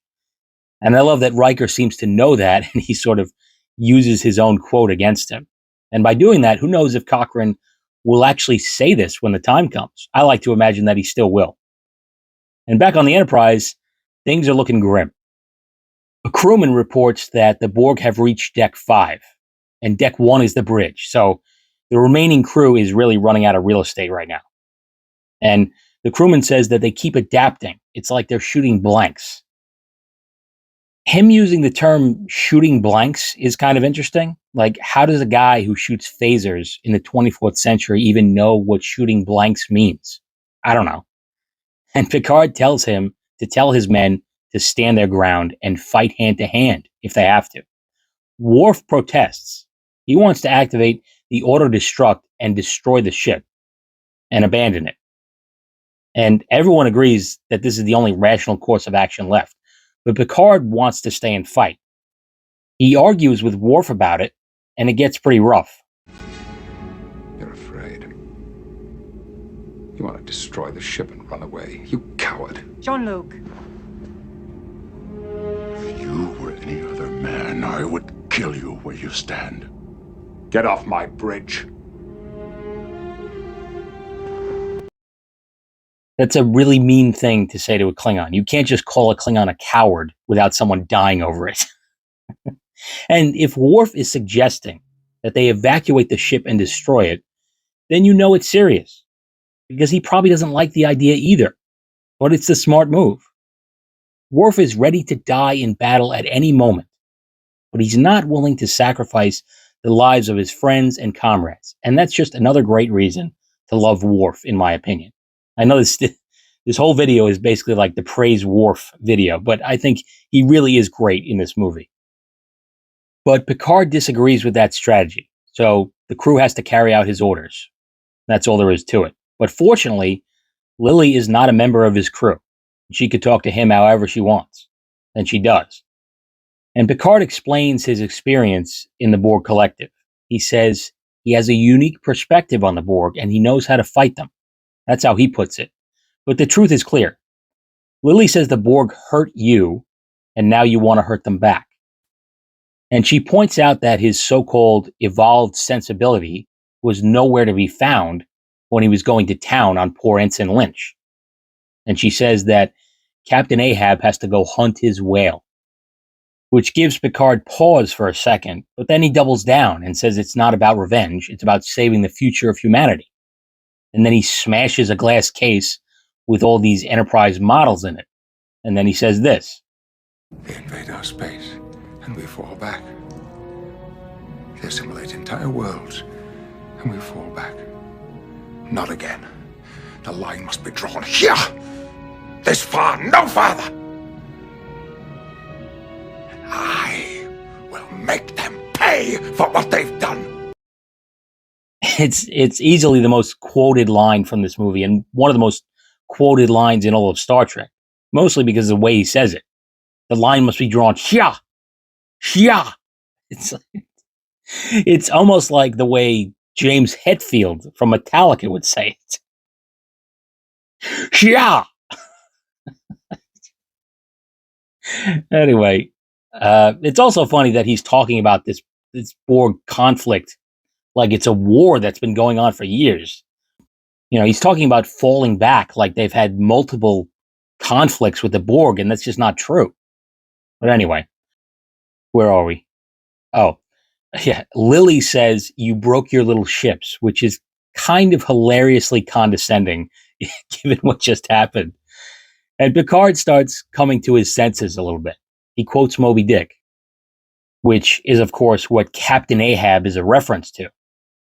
And I love that Riker seems to know that, and he sort of uses his own quote against him. And by doing that, who knows if Cochrane will actually say this when the time comes. I like to imagine that he still will. And back on the Enterprise, things are looking grim. A crewman reports that the Borg have reached Deck 5, and Deck 1 is the bridge. So the remaining crew is really running out of real estate right now. And the crewman says that they keep adapting. It's like they're shooting blanks. Him using the term shooting blanks is kind of interesting. Like, how does a guy who shoots phasers in the 24th century even know what shooting blanks means? I don't know. And Picard tells him to tell his men to stand their ground and fight hand to hand if they have to. Worf protests. He wants to activate the auto-destruct and destroy the ship and abandon it. And everyone agrees that this is the only rational course of action left. But Picard wants to stay and fight. He argues with Worf about it, and it gets pretty rough. You're afraid. You want to destroy the ship and run away. You coward. Jean-Luc. If you were any other man, I would kill you where you stand. Get off my bridge. That's a really mean thing to say to a Klingon. You can't just call a Klingon a coward without someone dying over it. And if Worf is suggesting that they evacuate the ship and destroy it, then you know it's serious. Because he probably doesn't like the idea either. But it's the smart move. Worf is ready to die in battle at any moment. But he's not willing to sacrifice the lives of his friends and comrades. And that's just another great reason to love Worf, in my opinion. I know this whole video is basically like the praise Worf video, but I think he really is great in this movie. But Picard disagrees with that strategy, so the crew has to carry out his orders. That's all there is to it. But fortunately, Lily is not a member of his crew. She could talk to him however she wants, and she does. And Picard explains his experience in the Borg Collective. He says he has a unique perspective on the Borg, and he knows how to fight them. That's how he puts it. But the truth is clear. Lily says the Borg hurt you, and now you want to hurt them back. And she points out that his so-called evolved sensibility was nowhere to be found when he was going to town on poor Ensign Lynch. And she says that Captain Ahab has to go hunt his whale, which gives Picard pause for a second, but then he doubles down and says it's not about revenge, it's about saving the future of humanity. And then he smashes a glass case with all these Enterprise models in it. And then he says this. They invade our space, and we fall back. They assimilate entire worlds, and we fall back. Not again. The line must be drawn here! This far, no farther! I will make them pay for what they've done! It's easily the most quoted line from this movie, and one of the most quoted lines in all of Star Trek. Mostly because of the way he says it. The line must be drawn here! Here! It's almost like the way James Hetfield from Metallica would say it. Here! Anyway, it's also funny that he's talking about this Borg conflict like it's a war that's been going on for years. You know, he's talking about falling back like they've had multiple conflicts with the Borg, and that's just not true. But anyway, where are we? Oh, yeah. Lily says, "You broke your little ships," which is kind of hilariously condescending given what just happened. And Picard starts coming to his senses a little bit. He quotes Moby Dick, which is, of course, what Captain Ahab is a reference to.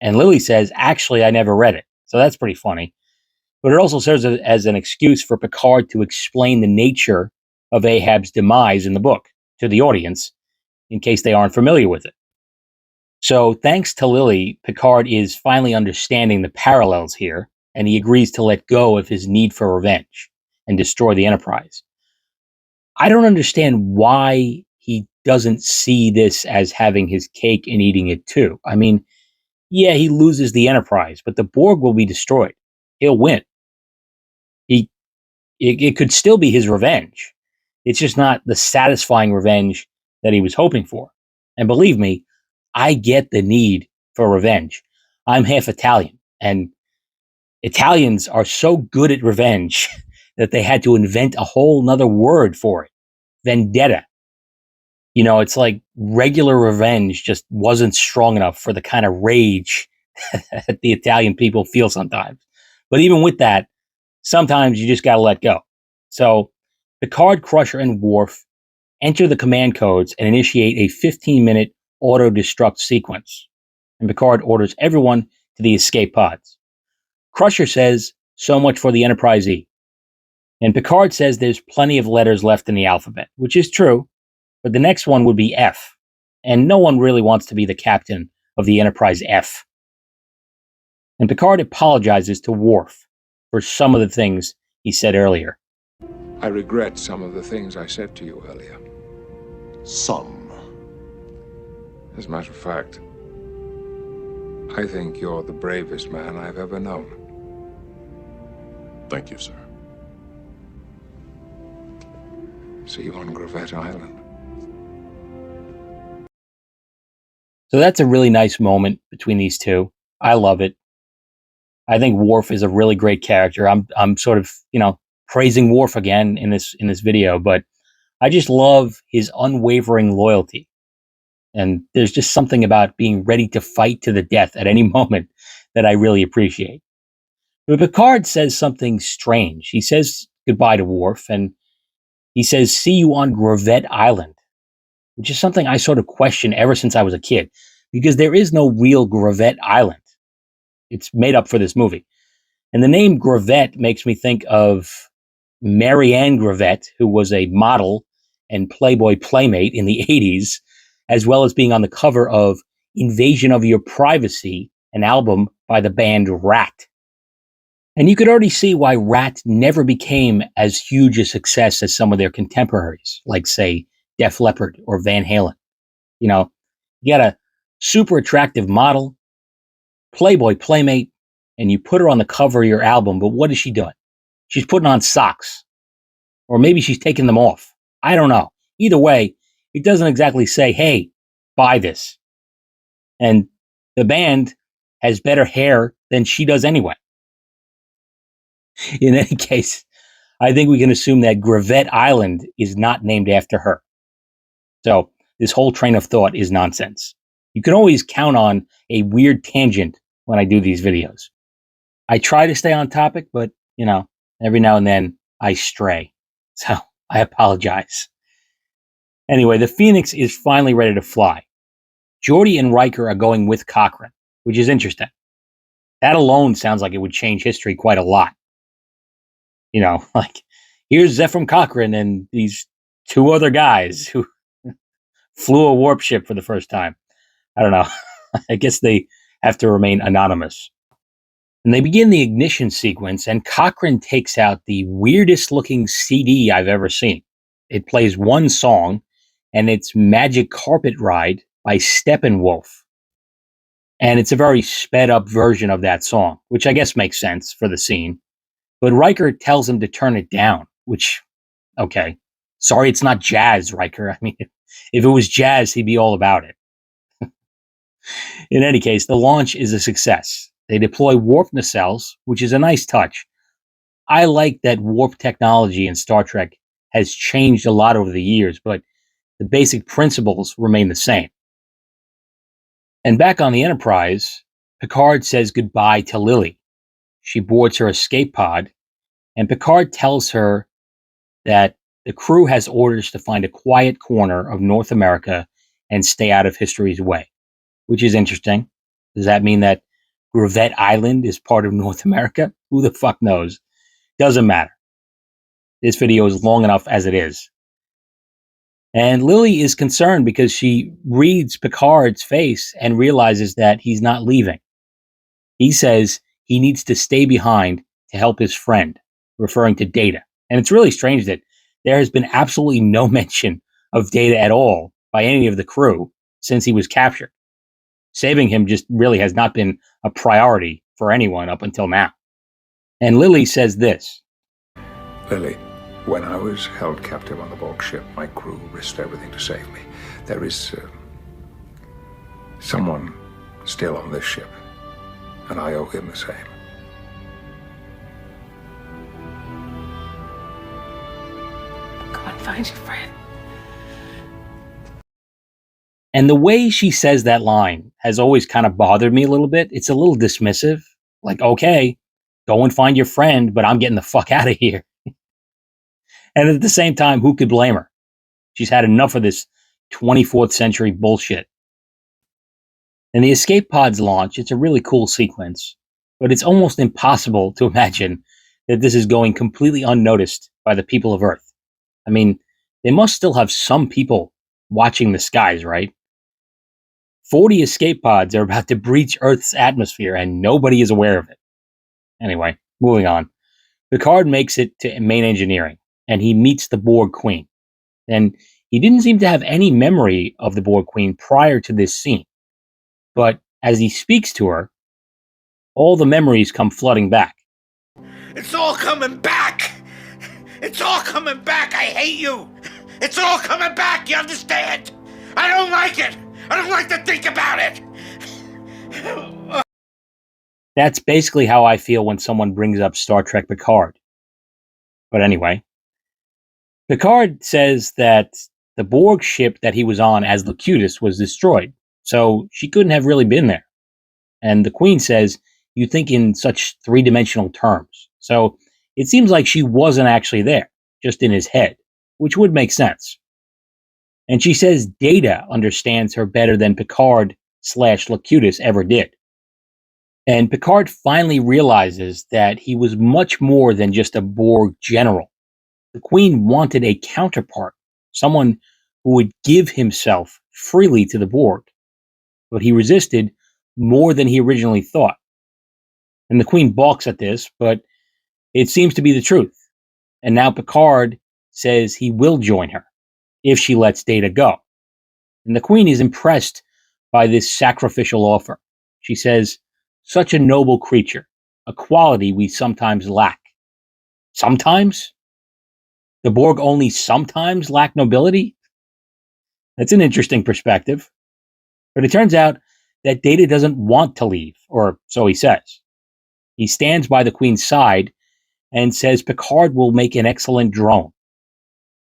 And Lily says, "Actually, I never read it." So that's pretty funny. But it also serves as an excuse for Picard to explain the nature of Ahab's demise in the book to the audience, in case they aren't familiar with it. So thanks to Lily, Picard is finally understanding the parallels here, and he agrees to let go of his need for revenge and destroy the Enterprise. I don't understand why he doesn't see this as having his cake and eating it too. I mean, yeah, he loses the Enterprise, but the Borg will be destroyed. He'll win. It could still be his revenge. It's just not the satisfying revenge that he was hoping for. And believe me, I get the need for revenge. I'm half Italian, and Italians are so good at revenge that they had to invent a whole nother word for it. Vendetta. You know, it's like regular revenge just wasn't strong enough for the kind of rage that the Italian people feel sometimes. But even with that, sometimes you just got to let go. So Picard, Crusher, and Worf enter the command codes and initiate a 15-minute auto-destruct sequence. And Picard orders everyone to the escape pods. Crusher says, "So much for the Enterprise E." And Picard says there's plenty of letters left in the alphabet, which is true, but the next one would be F. And no one really wants to be the captain of the Enterprise F. And Picard apologizes to Worf for some of the things he said earlier. I regret some of the things I said to you earlier. Some. As a matter of fact, I think you're the bravest man I've ever known. Thank you, sir. See you on Gravette Island. So that's a really nice moment between these two. I love it. I think Worf is a really great character. I'm sort of, praising Worf again in this video, but I just love his unwavering loyalty. And there's just something about being ready to fight to the death at any moment that I really appreciate. But Picard says something strange. He says goodbye to Worf, and he says, "See you on Gravette Island," which is something I sort of question ever since I was a kid, because there is no real Gravette Island. It's made up for this movie. And the name Gravette makes me think of Marianne Gravette, who was a model and Playboy playmate in the 80s, as well as being on the cover of Invasion of Your Privacy, an album by the band Rat. And you could already see why Rat never became as huge a success as some of their contemporaries, like, say, Def Leppard or Van Halen. You got a super attractive model, Playboy playmate, and you put her on the cover of your album, but what is she doing? She's putting on socks. Or maybe she's taking them off. I don't know. Either way, it doesn't exactly say, "Hey, buy this." And the band has better hair than she does anyway. In any case, I think we can assume that Gravette Island is not named after her. So this whole train of thought is nonsense. You can always count on a weird tangent when I do these videos. I try to stay on topic, but, every now and then I stray. So I apologize. Anyway, the Phoenix is finally ready to fly. Geordi and Riker are going with Cochrane, which is interesting. That alone sounds like it would change history quite a lot. Like, here's Zephram Cochrane and these two other guys who flew a warp ship for the first time. I don't know. I guess they have to remain anonymous. And they begin the ignition sequence, and Cochrane takes out the weirdest looking CD I've ever seen. It plays one song, and it's Magic Carpet Ride by Steppenwolf. And it's a very sped up version of that song, which I guess makes sense for the scene. But Riker tells him to turn it down, which, okay. Sorry, it's not jazz, Riker. I mean, if it was jazz, he'd be all about it. In any case, the launch is a success. They deploy warp nacelles, which is a nice touch. I like that warp technology in Star Trek has changed a lot over the years, but the basic principles remain the same. And back on the Enterprise, Picard says goodbye to Lily. She boards her escape pod, and Picard tells her that the crew has orders to find a quiet corner of North America and stay out of history's way, which is interesting. Does that mean that Gravette Island is part of North America? Who the fuck knows? Doesn't matter. This video is long enough as it is. And Lily is concerned because she reads Picard's face and realizes that he's not leaving. He says he needs to stay behind to help his friend, referring to Data. And it's really strange that there has been absolutely no mention of Data at all by any of the crew since he was captured. Saving him just really has not been a priority for anyone up until now. And Lily says this. Lily, when I was held captive on the Borg ship, my crew risked everything to save me. There is someone still on this ship, and I owe him the same. Go and find your friend. And the way she says that line has always kind of bothered me a little bit. It's a little dismissive. Like, okay, go and find your friend, but I'm getting the fuck out of here. And at the same time, who could blame her? She's had enough of this 24th century bullshit. And the escape pods launch, it's a really cool sequence, but it's almost impossible to imagine that this is going completely unnoticed by the people of Earth. I mean, they must still have some people watching the skies, right? 40 escape pods are about to breach Earth's atmosphere and nobody is aware of it. Anyway, moving on. Picard makes it to main engineering and he meets the Borg Queen. And he didn't seem to have any memory of the Borg Queen prior to this scene. But as he speaks to her, all the memories come flooding back. It's all coming back! It's all coming back! I hate you! It's all coming back, you understand? I don't like it! I don't like to think about it! That's basically how I feel when someone brings up Star Trek Picard. But anyway, Picard says that the Borg ship that he was on as Locutus was destroyed, so she couldn't have really been there. And the Queen says, you think in such three-dimensional terms. So it seems like she wasn't actually there, just in his head, which would make sense. And she says Data understands her better than Picard/Locutus ever did. And Picard finally realizes that he was much more than just a Borg general. The Queen wanted a counterpart, someone who would give himself freely to the Borg. But he resisted more than he originally thought. And the Queen balks at this, but it seems to be the truth. And now Picard says he will join her if she lets Data go. And the Queen is impressed by this sacrificial offer. She says, such a noble creature, a quality we sometimes lack. Sometimes? The Borg only sometimes lack nobility? That's an interesting perspective. But it turns out that Data doesn't want to leave, or so he says. He stands by the Queen's side and says Picard will make an excellent drone.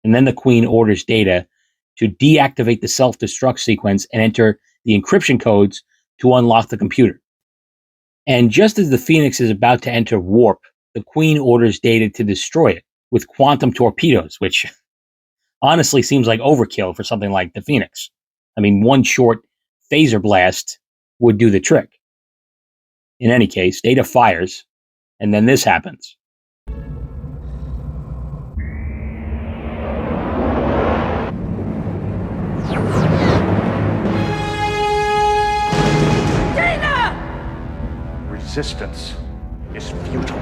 And then the Queen orders Data to deactivate the self-destruct sequence and enter the encryption codes to unlock the computer. And just as the Phoenix is about to enter warp, the Queen orders Data to destroy it with quantum torpedoes, which honestly seems like overkill for something like the Phoenix. I mean, one short phaser blast would do the trick. In any case, Data fires, and then this happens. Resistance is futile.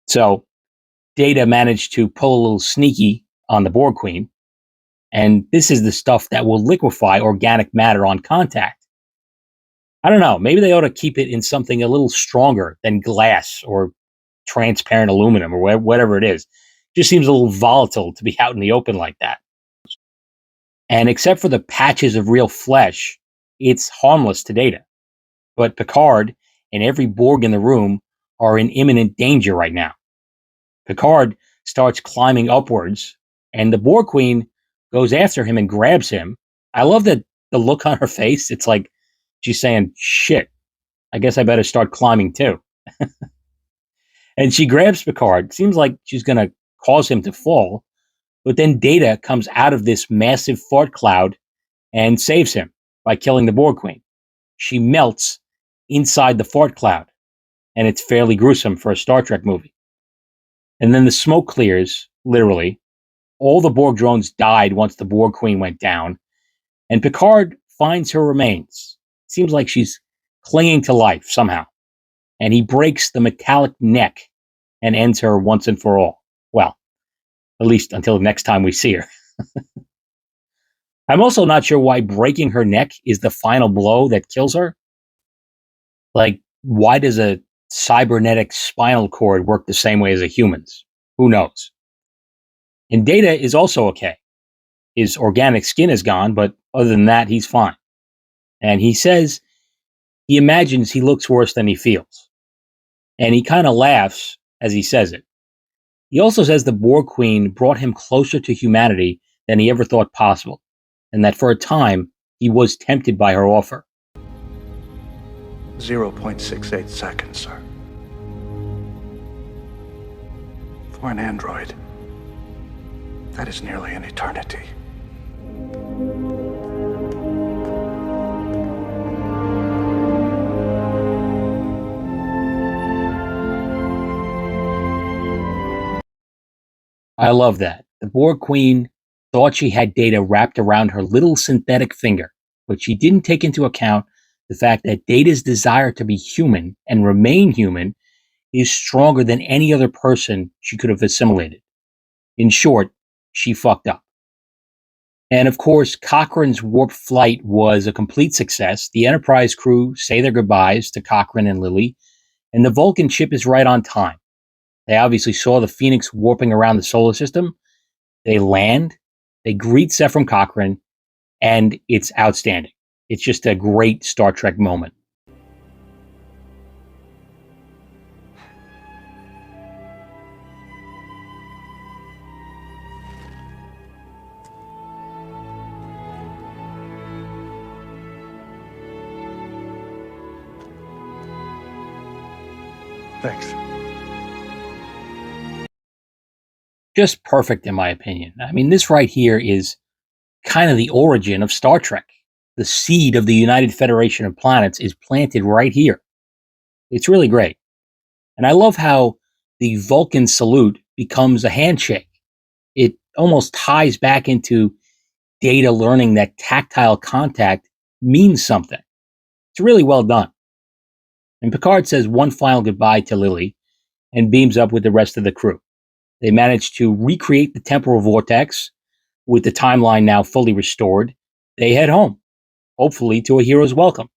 So, Data managed to pull a little sneaky on the Borg Queen, and this is the stuff that will liquefy organic matter on contact. I don't know. Maybe they ought to keep it in something a little stronger than glass or transparent aluminum or whatever it is. Just seems a little volatile to be out in the open like that. And except for the patches of real flesh, it's harmless to Data. But Picard and every Borg in the room are in imminent danger right now. Picard starts climbing upwards, and the Borg Queen goes after him and grabs him. I love that the look on her face. It's like she's saying, shit, I guess I better start climbing too. And she grabs Picard. Seems like she's going to cause him to fall. But then Data comes out of this massive fart cloud and saves him by killing the Borg Queen. She melts inside the fart cloud. And it's fairly gruesome for a Star Trek movie. And then the smoke clears, literally. All the Borg drones died once the Borg Queen went down. And Picard finds her remains. Seems like she's clinging to life somehow. And he breaks the metallic neck and ends her once and for all. Well, at least until the next time we see her. I'm also not sure why breaking her neck is the final blow that kills her. Like, why does a cybernetic spinal cord work the same way as a human's? Who knows? And Data is also okay. His organic skin is gone, but other than that, he's fine. And he says he imagines he looks worse than he feels. And he kind of laughs as he says it. He also says the Borg Queen brought him closer to humanity than he ever thought possible, and that for a time, he was tempted by her offer. 0.68 seconds, sir. For an android, that is nearly an eternity. I love that. The Borg Queen thought she had Data wrapped around her little synthetic finger, but she didn't take into account the fact that Data's desire to be human and remain human is stronger than any other person she could have assimilated. In short, she fucked up. And of course, Cochrane's warp flight was a complete success. The Enterprise crew say their goodbyes to Cochrane and Lily, and the Vulcan ship is right on time. They obviously saw the Phoenix warping around the solar system. They land, they greet Zefram Cochrane, and it's outstanding. It's just a great Star Trek moment. Thanks. Just perfect, in my opinion. I mean, this right here is kind of the origin of Star Trek. The seed of the United Federation of Planets is planted right here. It's really great. And I love how the Vulcan salute becomes a handshake. It almost ties back into Data learning that tactile contact means something. It's really well done. And Picard says one final goodbye to Lily and beams up with the rest of the crew. They manage to recreate the temporal vortex with the timeline now fully restored. They head home, hopefully to a hero's welcome.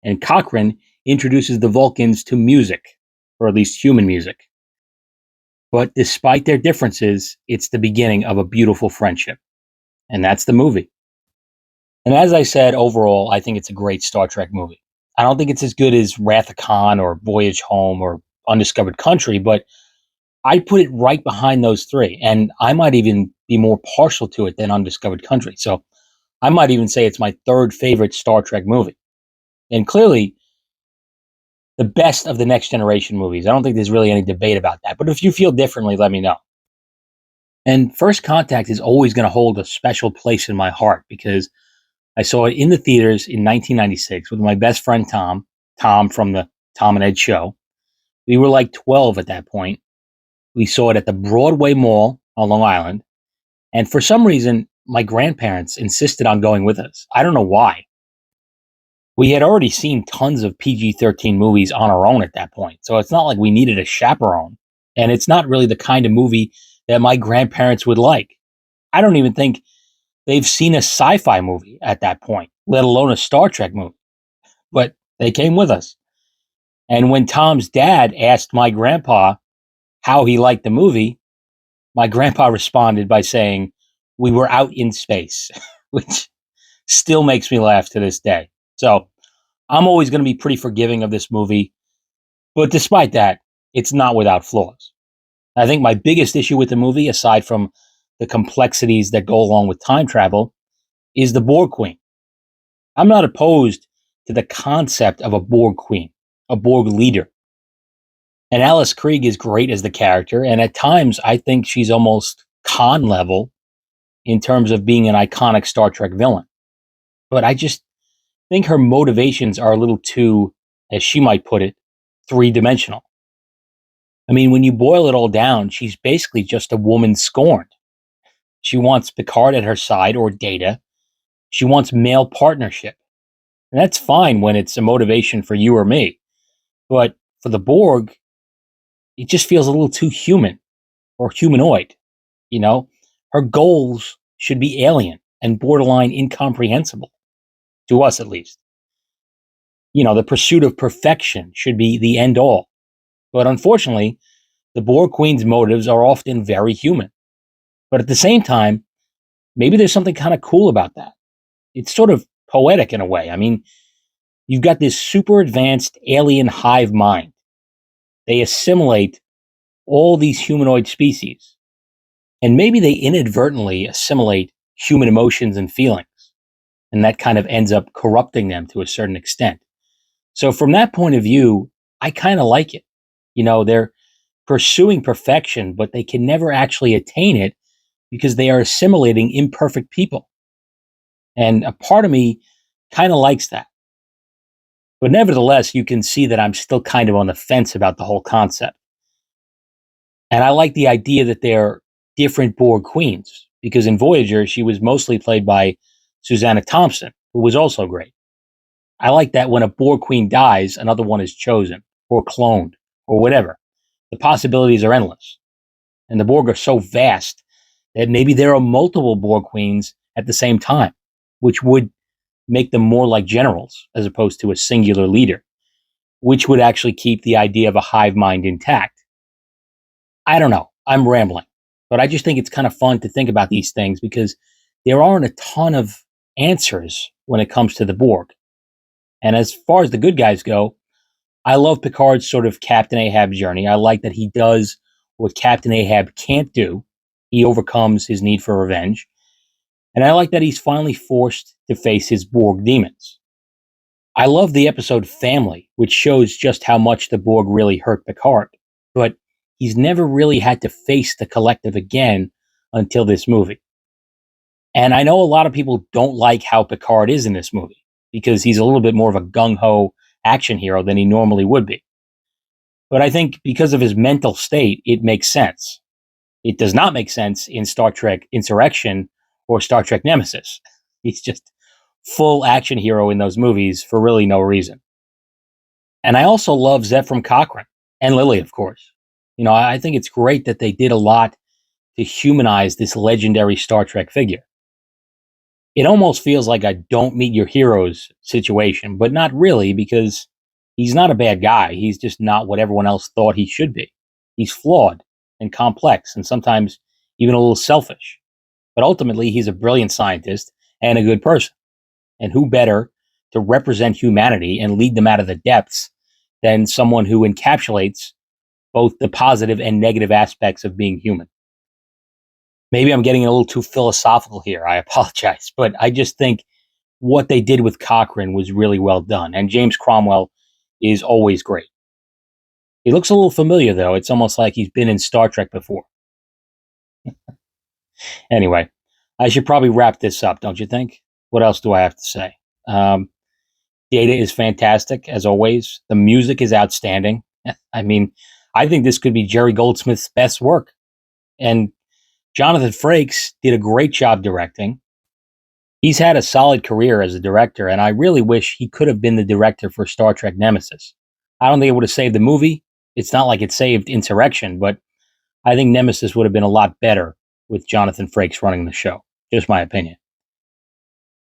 And Cochrane introduces the Vulcans to music, or at least human music. But despite their differences, it's the beginning of a beautiful friendship. And that's the movie. And as I said, overall, I think it's a great Star Trek movie. I don't think it's as good as Wrath of Khan or Voyage Home or Undiscovered Country, but I'd put it right behind those three. And I might even be more partial to it than Undiscovered Country. So I might even say it's my third favorite Star Trek movie. And clearly, the best of the Next Generation movies. I don't think there's really any debate about that. But if you feel differently, let me know. And First Contact is always going to hold a special place in my heart because I saw it in the theaters in 1996 with my best friend Tom from the Tom and Ed show. We were like 12 at that point. We saw it at the Broadway Mall on Long Island. And for some reason, my grandparents insisted on going with us. I don't know why. We had already seen tons of PG-13 movies on our own at that point. So it's not like we needed a chaperone. And it's not really the kind of movie that my grandparents would like. I don't even think they've seen a sci-fi movie at that point, let alone a Star Trek movie. But They came with us. And when Tom's dad asked my grandpa how he liked the movie, my grandpa responded by saying, "We were out in space," which still makes me laugh to this day. So I'm always going to be pretty forgiving of this movie. But despite that, it's not without flaws. I think my biggest issue with the movie, aside from the complexities that go along with time travel, is the Borg Queen. I'm not opposed to the concept of a Borg Queen, a Borg leader. And Alice Krige is great as the character, and at times I think she's almost Khan level in terms of being an iconic Star Trek villain. But I just think her motivations are a little too, as she might put it, three-dimensional. I mean, when you boil it all down, she's basically just a woman scorned. She wants Picard at her side, or Data. She wants male partnership. And that's fine when it's a motivation for you or me. But for the Borg, it just feels a little too human or humanoid. You know, her goals should be alien and borderline incomprehensible, to us at least. You know, the pursuit of perfection should be the end all. But unfortunately, the Borg Queen's motives are often very human. But at the same time, maybe there's something kind of cool about that. It's sort of poetic in a way. I mean, you've got this super advanced alien hive mind. They assimilate all these humanoid species. And maybe they inadvertently assimilate human emotions and feelings. And that kind of ends up corrupting them to a certain extent. So from that point of view, I kind of like it. You know, they're pursuing perfection, but they can never actually attain it because they are assimilating imperfect people. And a part of me kind of likes that. But nevertheless, you can see that I'm still kind of on the fence about the whole concept. And I like the idea that they're different Borg queens, because in Voyager, she was mostly played by Susanna Thompson, who was also great. I like that when a Borg queen dies, another one is chosen, or cloned, or whatever. The possibilities are endless. And the Borg are so vast that maybe there are multiple Borg queens at the same time, which would make them more like generals as opposed to a singular leader, which would actually keep the idea of a hive mind intact. I don't know. I'm rambling, but I just think it's kind of fun to think about these things because there aren't a ton of answers when it comes to the Borg. And as far as the good guys go, I love Picard's sort of Captain Ahab journey. I like that he does what Captain Ahab can't do. He overcomes his need for revenge. And I like that he's finally forced to face his Borg demons. I love the episode Family, which shows just how much the Borg really hurt Picard. But he's never really had to face the collective again until this movie. And I know a lot of people don't like how Picard is in this movie because he's a little bit more of a gung-ho action hero than he normally would be. But I think because of his mental state, it makes sense. It does not make sense in Star Trek Insurrection or Star Trek Nemesis. He's just full action hero in those movies for really no reason. And I also love Zefram Cochrane and Lily, of course. You know, I think it's great that they did a lot to humanize this legendary Star Trek figure. It almost feels like a don't meet your heroes situation, but not really because he's not a bad guy. He's just not what everyone else thought he should be. He's flawed and complex and sometimes even a little selfish. But ultimately, he's a brilliant scientist and a good person. And who better to represent humanity and lead them out of the depths than someone who encapsulates both the positive and negative aspects of being human? Maybe I'm getting a little too philosophical here. I apologize. But I just think what they did with Cochrane was really well done. And James Cromwell is always great. He looks a little familiar, though. It's almost like he's been in Star Trek before. Anyway, I should probably wrap this up, don't you think? What else do I have to say? Data is fantastic, as always. The music is outstanding. I mean, I think this could be Jerry Goldsmith's best work. And Jonathan Frakes did a great job directing. He's had a solid career as a director, and I really wish he could have been the director for Star Trek Nemesis. I don't think it would have saved the movie. It's not like it saved Insurrection, but I think Nemesis would have been a lot better with Jonathan Frakes running the show. Just my opinion.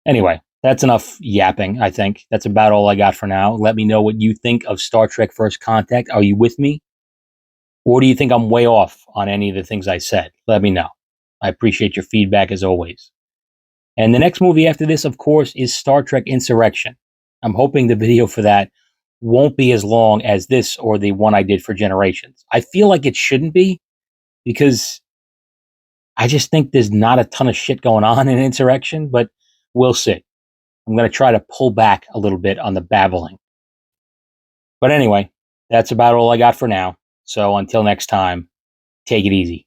Anyway, That's enough yapping, I think. That's about all I got for now. Let me know what you think of Star Trek First Contact. Are you with me? Or do you think I'm way off on any of the things I said? Let me know. I appreciate your feedback as always. And the next movie after this, of course, is Star Trek Insurrection. I'm hoping the video for that won't be as long as this or the one I did for Generations. I feel like it shouldn't be because I just think there's not a ton of shit going on in Insurrection, but we'll see. I'm going to try to pull back a little bit on the babbling. But anyway, that's about all I got for now. So until next time, take it easy.